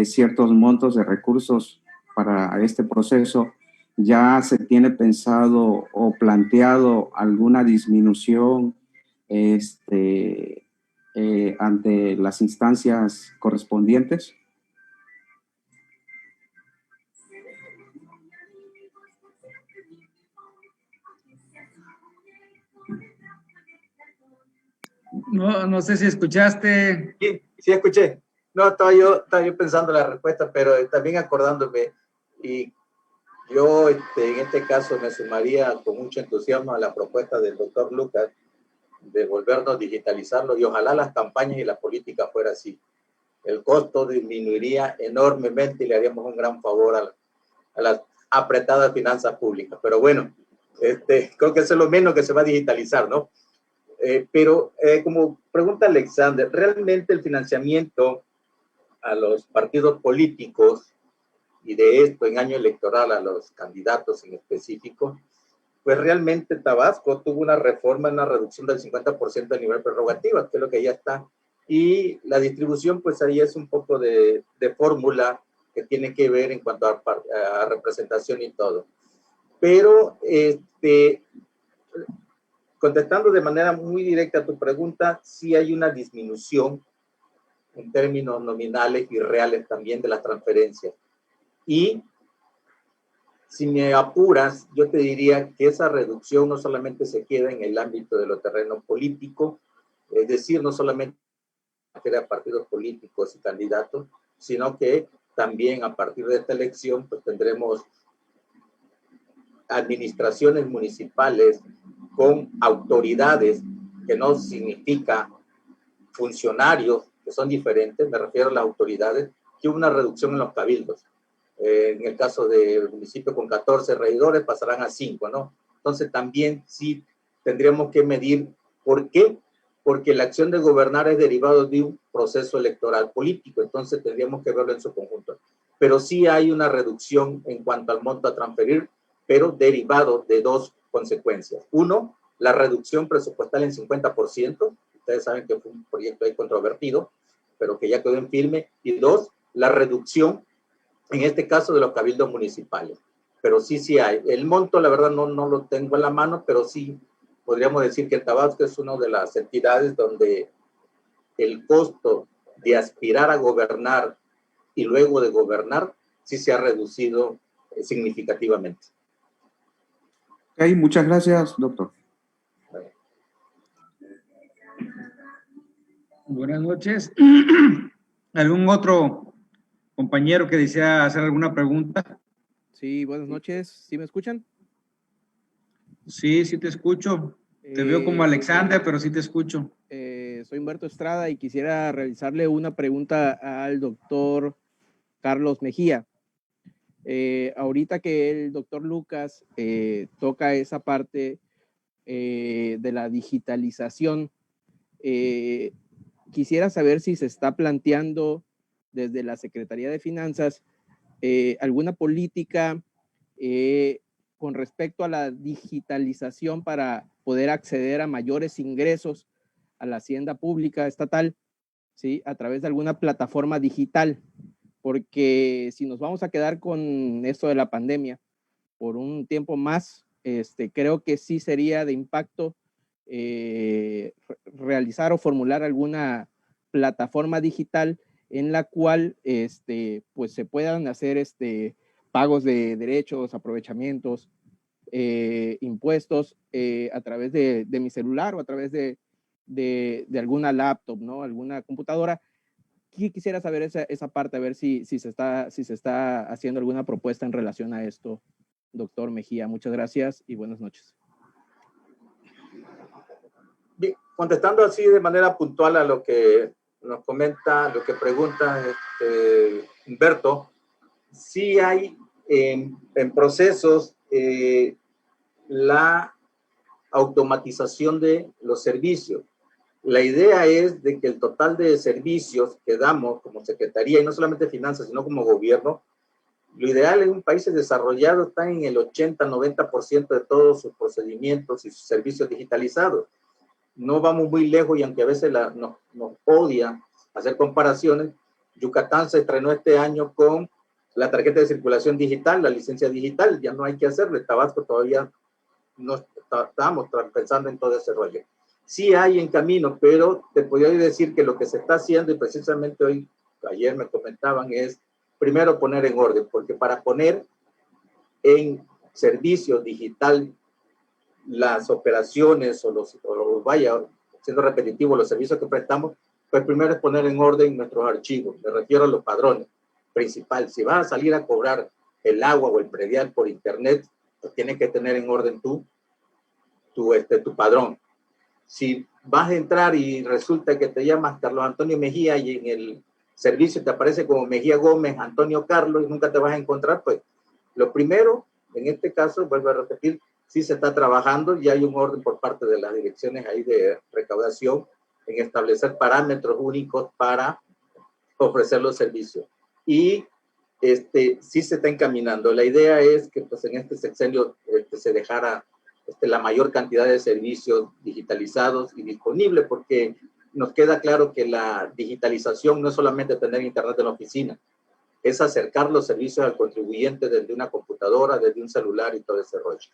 ciertos montos de recursos para este proceso, ¿ya se tiene pensado o planteado alguna disminución ante las instancias correspondientes? No sé si escuchaste. Sí, sí escuché. No, estaba yo pensando la respuesta, pero también acordándome. Y yo en este caso me sumaría con mucho entusiasmo a la propuesta del doctor Lucas de volvernos a digitalizarlo, y ojalá las campañas y la política fuera así. El costo disminuiría enormemente y le haríamos un gran favor a las apretadas finanzas públicas. Pero bueno, creo que eso es lo menos que se va a digitalizar, ¿no? Pero como pregunta Alexander, ¿realmente el financiamiento a los partidos políticos y de esto en año electoral a los candidatos en específico, pues realmente Tabasco tuvo una reforma, una reducción del 50% del nivel prerrogativa, que es lo que ya está, y la distribución pues ahí es un poco de fórmula que tiene que ver en cuanto a representación y todo. Pero contestando de manera muy directa a tu pregunta, sí hay una disminución en términos nominales y reales también de las transferencias. Y si me apuras, yo te diría que esa reducción no solamente se queda en el ámbito de lo terreno político, es decir, no solamente a partidos políticos y candidatos, sino que también a partir de esta elección pues tendremos administraciones municipales con autoridades, que no significa funcionarios, que son diferentes, me refiero a las autoridades, que hubo una reducción en los cabildos. En el caso del municipio con 14 regidores pasarán a 5, ¿no? Entonces también sí tendríamos que medir por qué, porque la acción de gobernar es derivado de un proceso electoral político, entonces tendríamos que verlo en su conjunto. Pero sí hay una reducción en cuanto al monto a transferir, pero derivado de dos consecuencias. Uno, la reducción presupuestal en 50%, ustedes saben que fue un proyecto ahí controvertido, pero que ya quedó en firme. Y dos, la reducción, en este caso, de los cabildos municipales. Pero sí hay. El monto, la verdad, no lo tengo en la mano, pero sí podríamos decir que el Tabasco es una de las entidades donde el costo de aspirar a gobernar y luego de gobernar sí se ha reducido significativamente. Ok, muchas gracias, doctor. Buenas noches. ¿Algún otro compañero que desea hacer alguna pregunta? Sí, buenas noches. ¿Sí me escuchan? Sí, sí te escucho. Te veo como Alexander, pero sí te escucho. Soy Humberto Estrada y quisiera realizarle una pregunta al doctor Carlos Mejía. Ahorita que el doctor Lucas toca esa parte de la digitalización, quisiera saber si se está planteando desde la Secretaría de Finanzas alguna política con respecto a la digitalización para poder acceder a mayores ingresos a la hacienda pública estatal, ¿sí? A través de alguna plataforma digital, porque si nos vamos a quedar con esto de la pandemia por un tiempo más, creo que sí sería de impacto realizar o formular alguna plataforma digital en la cual pues se puedan hacer pagos de derechos, aprovechamientos, impuestos a través de mi celular o a través de alguna laptop, ¿no? Alguna computadora. Quisiera saber esa parte, a ver si se está haciendo alguna propuesta en relación a esto, doctor Mejía. Muchas gracias y buenas noches. Bien, contestando así de manera puntual a lo que nos comenta, lo que pregunta Humberto, sí hay en procesos la automatización de los servicios. La idea es de que el total de servicios que damos como Secretaría, y no solamente finanzas, sino como gobierno, lo ideal en un país desarrollado está en el 80-90% de todos sus procedimientos y sus servicios digitalizados. No vamos muy lejos y aunque a veces nos odia hacer comparaciones, Yucatán se estrenó este año con la tarjeta de circulación digital, la licencia digital, ya no hay que hacerlo. Tabasco todavía no estamos pensando en todo ese rollo. Sí hay en camino, pero te podría decir que lo que se está haciendo, y precisamente ayer me comentaban, es primero poner en orden, porque para poner en servicio digital las operaciones vaya, siendo repetitivo, los servicios que prestamos, pues primero es poner en orden nuestros archivos, me refiero a los padrones principal. Si vas a salir a cobrar el agua o el predial por internet, pues tienes que tener en orden tu padrón. Si vas a entrar y resulta que te llamas Carlos Antonio Mejía y en el servicio te aparece como Mejía Gómez, Antonio Carlos, y nunca te vas a encontrar, pues lo primero, en este caso, vuelvo a repetir, sí se está trabajando, ya hay un orden por parte de las direcciones ahí de recaudación en establecer parámetros únicos para ofrecer los servicios. Y sí se está encaminando. La idea es que pues, en este sexenio se dejara la mayor cantidad de servicios digitalizados y disponibles, porque nos queda claro que la digitalización no es solamente tener internet en la oficina, es acercar los servicios al contribuyente desde una computadora, desde un celular y todo ese rollo.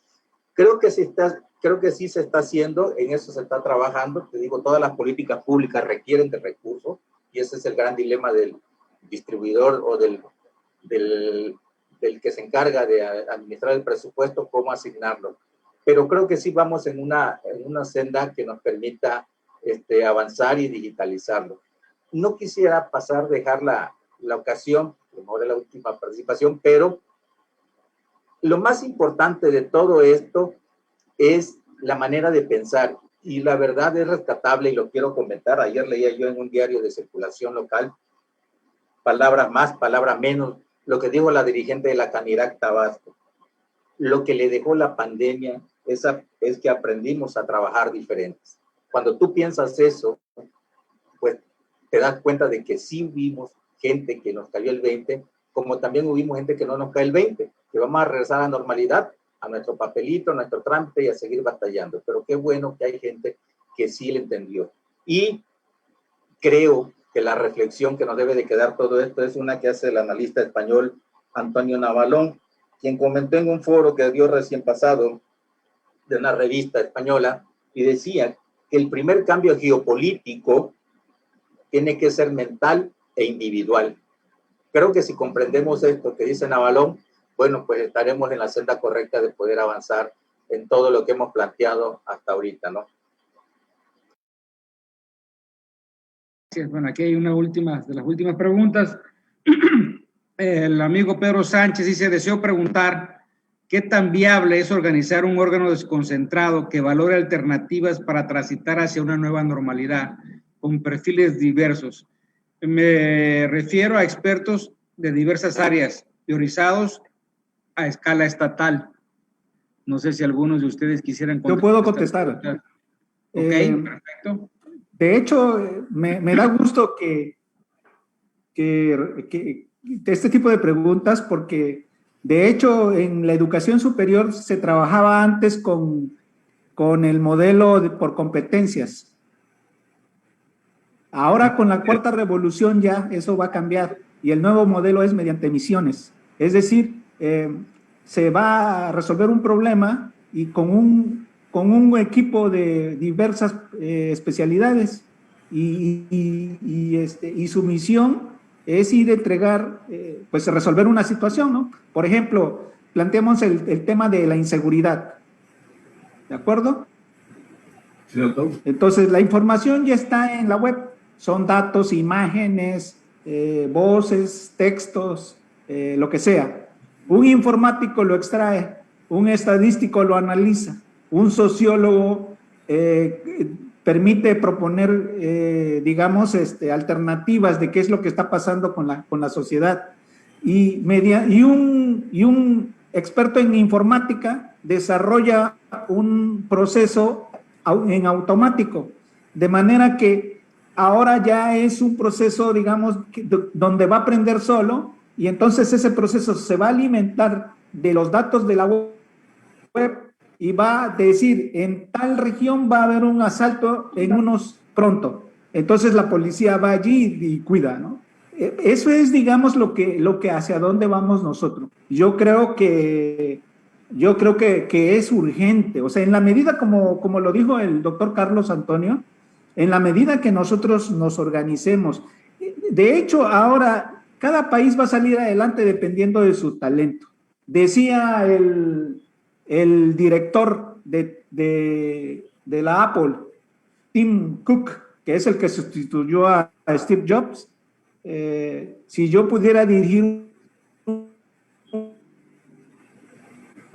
Creo que sí se está haciendo, en eso se está trabajando. Te digo, todas las políticas públicas requieren de recursos y ese es el gran dilema del distribuidor o del que se encarga de administrar el presupuesto, cómo asignarlo. Pero creo que sí vamos en una senda que nos permita avanzar y digitalizarlo. No quisiera dejar la ocasión, como era la última participación, pero lo más importante de todo esto es la manera de pensar, y la verdad es rescatable y lo quiero comentar. Ayer leía yo en un diario de circulación local, palabras más, palabras menos, lo que dijo la dirigente de la Canirac Tabasco. Lo que le dejó la pandemia es que aprendimos a trabajar diferentes. Cuando tú piensas eso, pues te das cuenta de que sí vimos gente que nos cayó el 20, como también hubimos gente que no nos cae el 20, que vamos a regresar a la normalidad, a nuestro papelito, a nuestro trámite y a seguir batallando. Pero qué bueno que hay gente que sí le entendió. Y creo que la reflexión que nos debe de quedar todo esto es una que hace el analista español Antonio Navalón, quien comentó en un foro que dio recién pasado de una revista española y decía que el primer cambio geopolítico tiene que ser mental e individual. Creo que si comprendemos esto que dice Navalón, bueno, pues estaremos en la senda correcta de poder avanzar en todo lo que hemos planteado hasta ahorita, ¿no? Bueno, aquí hay una de las últimas preguntas. El amigo Pedro Sánchez dice, deseo preguntar qué tan viable es organizar un órgano desconcentrado que valore alternativas para transitar hacia una nueva normalidad con perfiles diversos. Me refiero a expertos de diversas áreas, priorizados a escala estatal. No sé si algunos de ustedes quisieran contestar. Yo puedo contestar. Ok, perfecto. De hecho, me da gusto que este tipo de preguntas, porque de hecho en la educación superior se trabajaba antes con el modelo por competencias. Ahora con la cuarta revolución ya eso va a cambiar y el nuevo modelo es mediante misiones. Es decir, se va a resolver un problema y con un equipo de diversas especialidades y su misión es ir a entregar, pues resolver una situación, ¿no? Por ejemplo, planteamos el tema de la inseguridad, ¿de acuerdo? Sí, doctor. Entonces, la información ya está en la web, son datos, imágenes, voces, textos, lo que sea. Un informático lo extrae, un estadístico lo analiza, un sociólogo permite proponer, digamos, alternativas de qué es lo que está pasando con la sociedad. Y un experto en informática desarrolla un proceso en automático, de manera que ahora ya es un proceso, digamos, donde va a aprender solo, y entonces ese proceso se va a alimentar de los datos de la web y va a decir, en tal región va a haber un asalto en unos pronto. Entonces la policía va allí y cuida, ¿no? Eso es, digamos, lo que hacia dónde vamos nosotros. Yo creo que es urgente. O sea, en la medida, como lo dijo el doctor Carlos Antonio, en la medida que nosotros nos organicemos. De hecho, ahora cada país va a salir adelante dependiendo de su talento. Decía el director de la Apple, Tim Cook, que es el que sustituyó a Steve Jobs, si yo pudiera dirigir un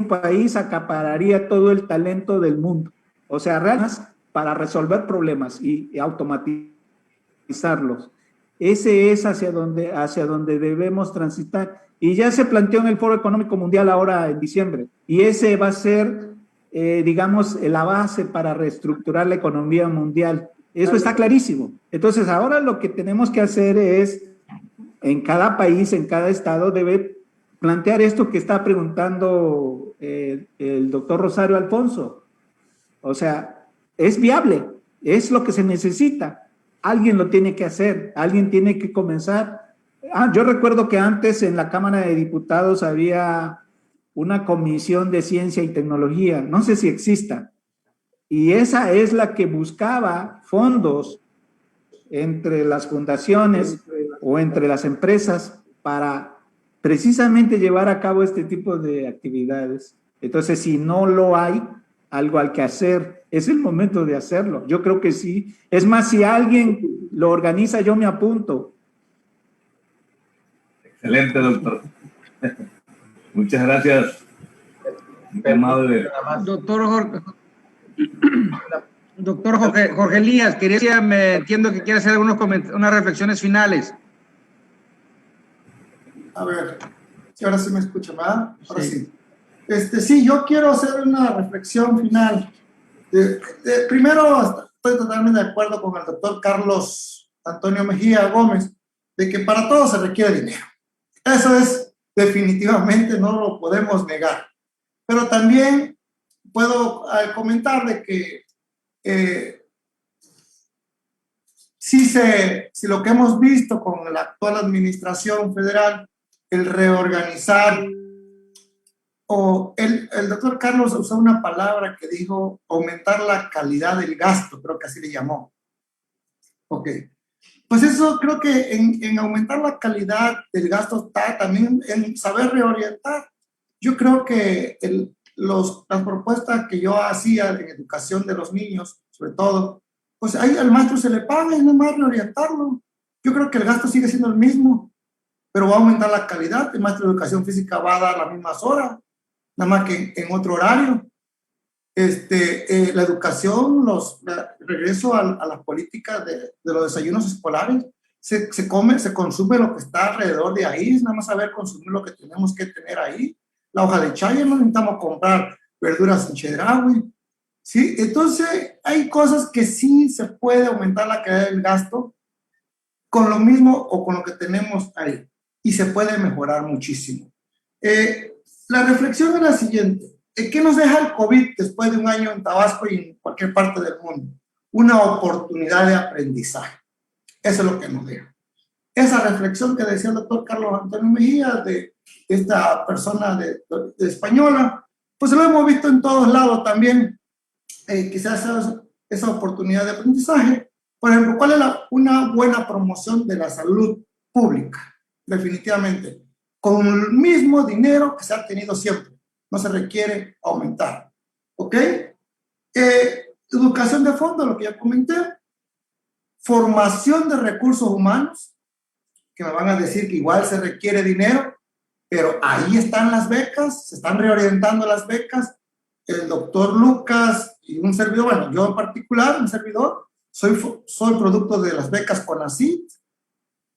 país, acapararía todo el talento del mundo. O sea, realmente para resolver problemas y automatizarlos. Ese es hacia donde debemos transitar. Y ya se planteó en el Foro Económico Mundial ahora en diciembre. Y ese va a ser, digamos, la base para reestructurar la economía mundial. Eso está clarísimo. Entonces, ahora lo que tenemos que hacer es, en cada país, en cada estado, debe plantear esto que está preguntando el doctor Rosario Alfonso. O sea, es viable, es lo que se necesita. Alguien lo tiene que hacer, alguien tiene que comenzar. Yo recuerdo que antes en la Cámara de Diputados había una comisión de ciencia y tecnología, no sé si exista, y esa es la que buscaba fondos entre las fundaciones o entre las empresas para precisamente llevar a cabo este tipo de actividades. Entonces, si no lo hay, algo hay que hacer, es el momento de hacerlo. Yo creo que sí. Es más, si alguien lo organiza, yo me apunto. Excelente, doctor. Muchas gracias. Amable. Doctor Jorge Elías, entiendo que quiere hacer unas reflexiones finales. A ver, si ahora sí me escucha, ¿verdad? Ahora sí. Sí, yo quiero hacer una reflexión final. Primero, estoy totalmente de acuerdo con el doctor Carlos Antonio Mejía Gómez, de que para todo se requiere dinero. Eso es definitivamente, no lo podemos negar. Pero también puedo comentar de que si lo que hemos visto con la actual administración federal, el reorganizar, o el doctor Carlos usó una palabra que dijo aumentar la calidad del gasto, creo que así le llamó. Ok. Pues eso creo que en aumentar la calidad del gasto está también en saber reorientar. Yo creo que las propuestas que yo hacía en educación de los niños, sobre todo, pues ahí al maestro se le paga y no más reorientarlo. Yo creo que el gasto sigue siendo el mismo, pero va a aumentar la calidad. El maestro de educación física va a dar las mismas horas, nada más que en otro horario. La educación, regreso a las políticas de los desayunos escolares, se consume lo que está alrededor de ahí, es nada más saber consumir lo que tenemos que tener ahí. La hoja de chaya, no necesitamos comprar verduras en Chedraui, ¿sí? Entonces, hay cosas que sí se puede aumentar la calidad del gasto con lo mismo o con lo que tenemos ahí, y se puede mejorar muchísimo. La reflexión es la siguiente. ¿Qué nos deja el COVID después de un año en Tabasco y en cualquier parte del mundo? Una oportunidad de aprendizaje. Eso es lo que nos deja. Esa reflexión que decía el doctor Carlos Antonio Mejía, de esta persona de española, pues lo hemos visto en todos lados también, quizás esa oportunidad de aprendizaje. Por ejemplo, ¿cuál es una buena promoción de la salud pública? Definitivamente, con el mismo dinero que se ha tenido siempre. No se requiere aumentar. ¿Ok? Educación de fondo, lo que ya comenté. Formación de recursos humanos, que me van a decir que igual se requiere dinero, pero ahí están las becas, se están reorientando las becas. El doctor Lucas y un servidor, bueno, yo en particular, un servidor, soy producto de las becas CONACYT,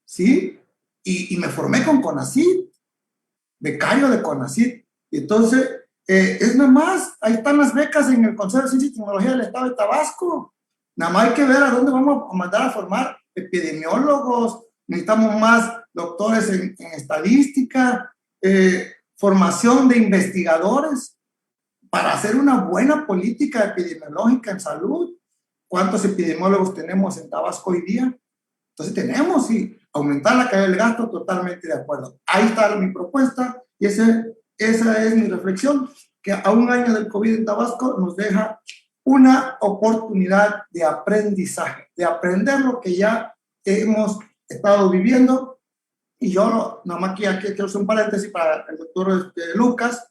¿sí? Y me formé con CONACYT, becario de CONACYT. Entonces, es nada más, ahí están las becas en el Consejo de Ciencia y Tecnología del Estado de Tabasco. Nada más hay que ver a dónde vamos a mandar a formar epidemiólogos, necesitamos más doctores en estadística, formación de investigadores para hacer una buena política epidemiológica en salud. ¿Cuántos epidemiólogos tenemos en Tabasco hoy día? Entonces tenemos, sí, aumentar la calidad del gasto, totalmente de acuerdo. Ahí está mi propuesta y esa es mi reflexión, que a un año del COVID en Tabasco nos deja una oportunidad de aprendizaje, de aprender lo que ya hemos estado viviendo. Y yo, nada más aquí quiero hacer un paréntesis para el doctor Lucas,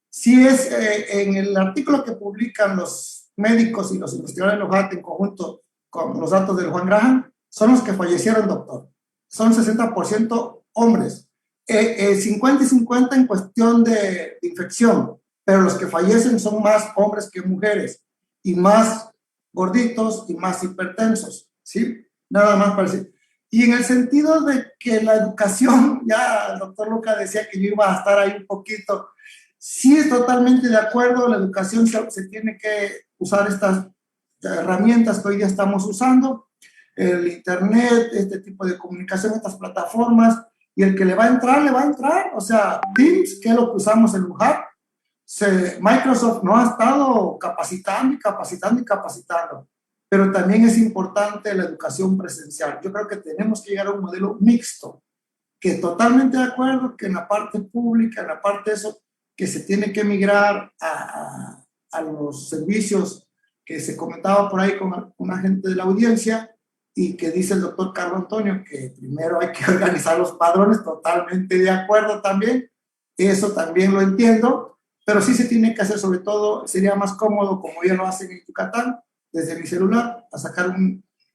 si es en el artículo que publican los médicos y los investigadores de los HAT en conjunto con los datos del Juan Graham, son los que fallecieron, doctor. Son 60% hombres. 50 y 50 en cuestión de infección, pero los que fallecen son más hombres que mujeres, y más gorditos y más hipertensos, ¿sí? Nada más parece. Y en el sentido de que la educación, ya el doctor Lucas decía que yo iba a estar ahí un poquito, sí, es totalmente de acuerdo, la educación se tiene que usar estas herramientas que hoy día estamos usando, el internet, este tipo de comunicación, estas plataformas, y el que le va a entrar, o sea, Teams, que es lo que usamos en UJAT, Microsoft no ha estado capacitando, pero también es importante la educación presencial. Yo creo que tenemos que llegar a un modelo mixto, que totalmente de acuerdo, que en la parte pública, en la parte de eso, que se tiene que migrar a los servicios que se comentaba por ahí con una gente de la audiencia, y que dice el doctor Carlos Antonio que primero hay que organizar los padrones, totalmente de acuerdo también, eso también lo entiendo, pero sí se tiene que hacer, sobre todo sería más cómodo, como ya lo hacen en Yucatán, desde mi celular, a sacar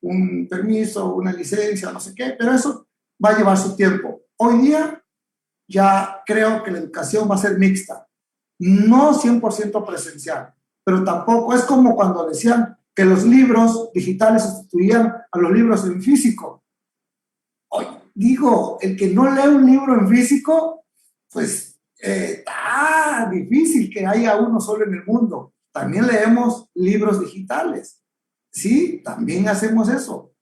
un permiso, una licencia, no sé qué, pero eso va a llevar su tiempo. Hoy día ya creo que la educación va a ser mixta, no 100% presencial, pero tampoco es como cuando decían que los libros digitales sustituían a los libros en físico. Hoy digo, el que no lee un libro en físico, pues está difícil que haya uno solo en el mundo. También leemos libros digitales, ¿sí? También hacemos eso.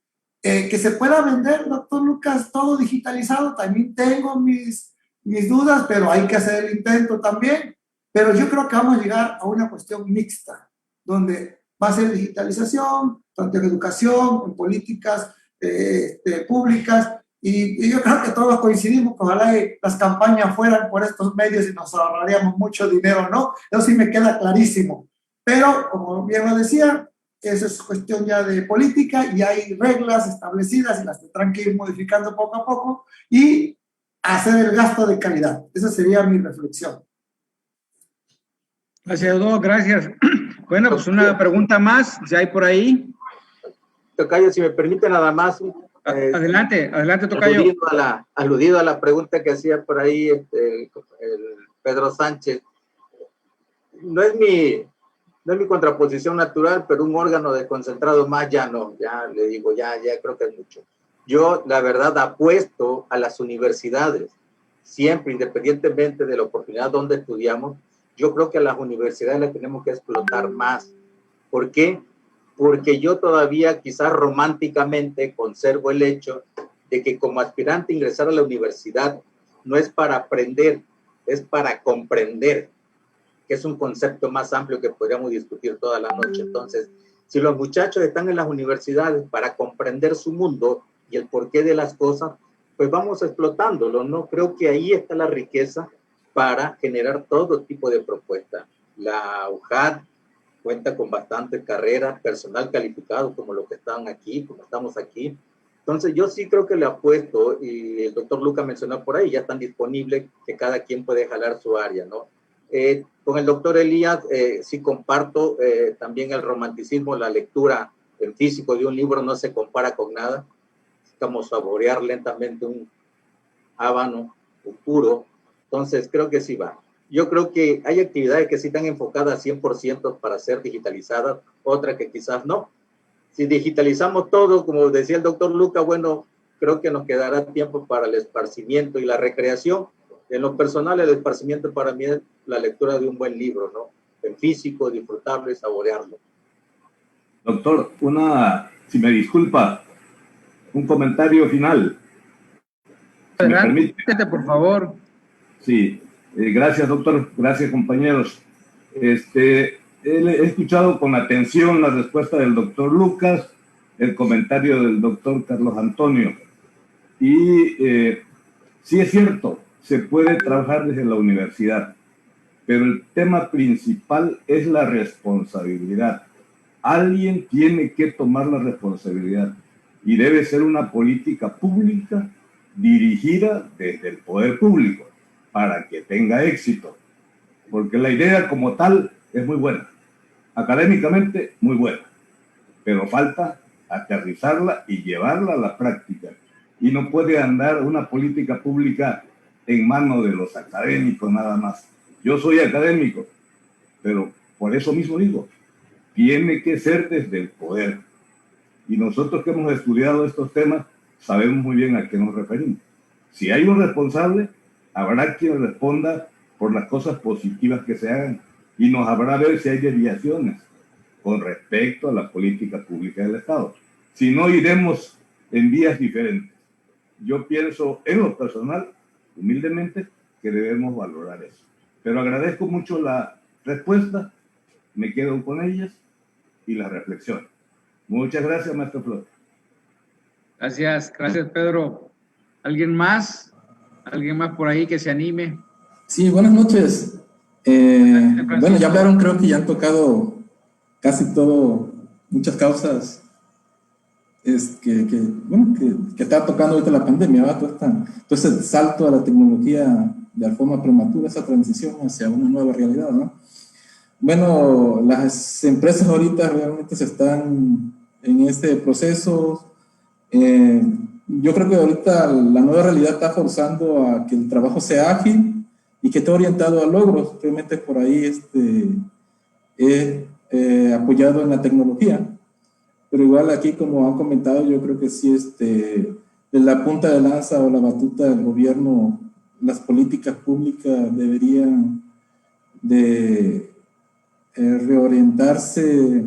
Que se pueda vender, doctor Lucas, todo digitalizado, también tengo mis dudas, pero hay que hacer el intento también. Pero yo creo que vamos a llegar a una cuestión mixta, donde va a ser digitalización, tanto en educación, en políticas públicas, y yo creo que todos coincidimos que ojalá las campañas fueran por estos medios y nos ahorraríamos mucho dinero, ¿no? Eso sí me queda clarísimo. Pero, como bien lo decía, eso es cuestión ya de política y hay reglas establecidas y las tendrán que ir modificando poco a poco y hacer el gasto de calidad. Esa sería mi reflexión. Gracias, doctor, gracias. Bueno, pues una pregunta más, si hay por ahí. Tocayo, si me permite nada más. Adelante, Tocayo. Aludido a la pregunta que hacía por ahí el Pedro Sánchez. No es mi contraposición natural, pero un órgano desconcentrado más ya no, ya le digo, ya creo que es mucho. Yo, la verdad, apuesto a las universidades, siempre, independientemente de la oportunidad donde estudiamos. Yo creo que a las universidades las tenemos que explotar más. ¿Por qué? Porque yo todavía quizás románticamente conservo el hecho de que como aspirante a ingresar a la universidad no es para aprender, es para comprender, que es un concepto más amplio que podríamos discutir toda la noche. Entonces, si los muchachos están en las universidades para comprender su mundo y el porqué de las cosas, pues vamos explotándolo, ¿no? Creo que ahí está la riqueza para generar todo tipo de propuestas. La UJAT cuenta con bastantes carreras, personal calificado como los que están aquí, como estamos aquí. Entonces yo sí creo que le apuesto, y el doctor Lucas mencionó por ahí, ya están disponibles, que cada quien puede jalar su área, ¿no? Con el doctor Elías sí comparto también el romanticismo, la lectura en físico de un libro no se compara con nada. Es como saborear lentamente un habano, un puro. Entonces creo que sí va. yo creo que hay actividades que sí están enfocadas 100% para ser digitalizadas, otras que quizás no. Si digitalizamos todo, como decía el doctor Luca, bueno, creo que nos quedará tiempo para el esparcimiento y la recreación. En lo personal, el esparcimiento para mí es la lectura de un buen libro, ¿no? En físico, disfrutarlo y saborearlo. Doctor, si me disculpa, un comentario final. Si me permite. Por favor. Sí, gracias, doctor. Gracias, compañeros. He escuchado con atención la respuesta del doctor Lucas, el comentario del doctor Carlos Antonio. Y sí es cierto, se puede trabajar desde la universidad, pero el tema principal es la responsabilidad. Alguien tiene que tomar la responsabilidad y debe ser una política pública dirigida desde el poder público para que tenga éxito, porque la idea como tal es muy buena, académicamente muy buena, pero falta aterrizarla y llevarla a la práctica, y no puede andar una política pública en manos de los académicos nada más. Yo soy académico, pero por eso mismo digo, tiene que ser desde el poder, y nosotros que hemos estudiado estos temas sabemos muy bien a qué nos referimos. Si hay un responsable, habrá quien responda por las cosas positivas que se hagan, y nos habrá ver si hay desviaciones con respecto a la política pública del Estado. Si no, iremos en vías diferentes. Yo pienso en lo personal, humildemente, que debemos valorar eso. Pero agradezco mucho la respuesta, me quedo con ellas y la reflexión. Muchas gracias, maestro Flores. Gracias, Pedro. ¿Alguien más? ¿Alguien más por ahí que se anime? Sí, buenas noches. Bueno, ya hablaron, creo que ya han tocado casi todo, muchas causas que está tocando ahorita la pandemia, ¿va? Todo ese salto a la tecnología de forma prematura, esa transición hacia una nueva realidad, ¿no? Bueno, las empresas ahorita realmente se están en este proceso. Yo creo que ahorita la nueva realidad está forzando a que el trabajo sea ágil y que esté orientado a logros. Realmente por ahí apoyado en la tecnología. Pero igual aquí, como han comentado, yo creo que sí, de la punta de lanza o la batuta del gobierno, las políticas públicas deberían de reorientarse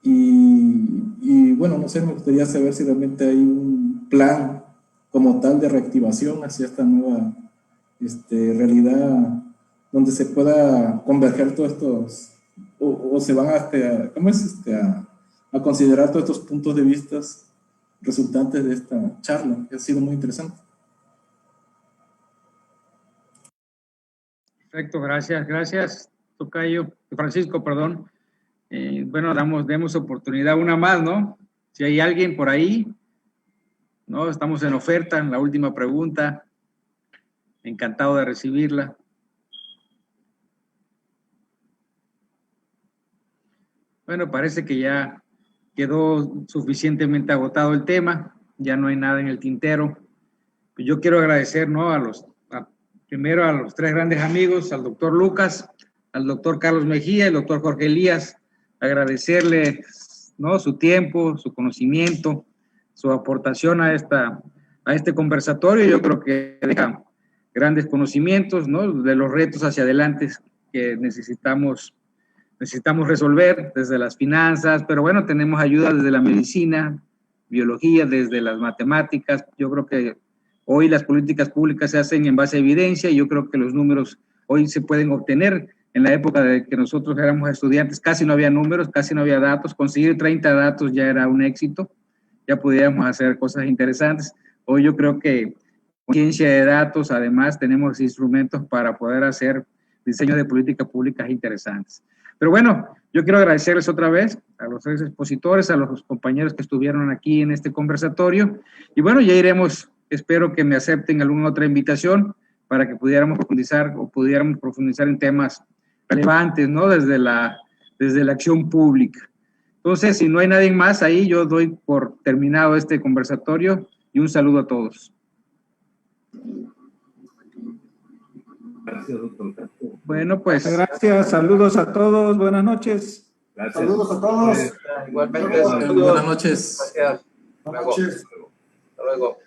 y bueno, no sé, me gustaría saber si realmente hay un plan como tal de reactivación hacia esta nueva realidad donde se pueda converger todos estos o se van a considerar todos estos puntos de vista resultantes de esta charla, que ha sido muy interesante. Perfecto, gracias, Tocayo, Francisco, perdón. Bueno, demos oportunidad una más, ¿no? Si hay alguien por ahí, ¿no? Estamos en oferta, en la última pregunta. Encantado de recibirla. Bueno, parece que ya quedó suficientemente agotado el tema, ya no hay nada en el tintero. Pues yo quiero agradecer, ¿no? Primero a los tres grandes amigos, al doctor Lucas, al doctor Carlos Mejía y al doctor Jorge Elías, agradecerle, ¿no? Su tiempo, su conocimiento, su aportación a este conversatorio. Yo creo que deja grandes conocimientos, ¿no? De los retos hacia adelante que necesitamos resolver desde las finanzas, pero bueno, tenemos ayuda desde la medicina, biología, desde las matemáticas. Yo creo que hoy las políticas públicas se hacen en base a evidencia y yo creo que los números hoy se pueden obtener. En la época de que nosotros éramos estudiantes casi no había números, casi no había datos. Conseguir 30 datos ya era un éxito, ya podíamos hacer cosas interesantes. Hoy yo creo que con ciencia de datos, además, tenemos instrumentos para poder hacer diseño de políticas públicas interesantes. Pero bueno, yo quiero agradecerles otra vez a los tres expositores, a los compañeros que estuvieron aquí en este conversatorio. Y bueno, ya iremos, espero que me acepten alguna otra invitación para que pudiéramos profundizar en temas relevantes, ¿no? Desde la acción pública. Entonces, si no hay nadie más ahí, yo doy por terminado este conversatorio y un saludo a todos. Gracias, doctor. Bueno, pues. Gracias, saludos a todos, buenas noches. Gracias. Saludos a todos. Igualmente, Buenas noches. Gracias. Buenas noches. Hasta luego.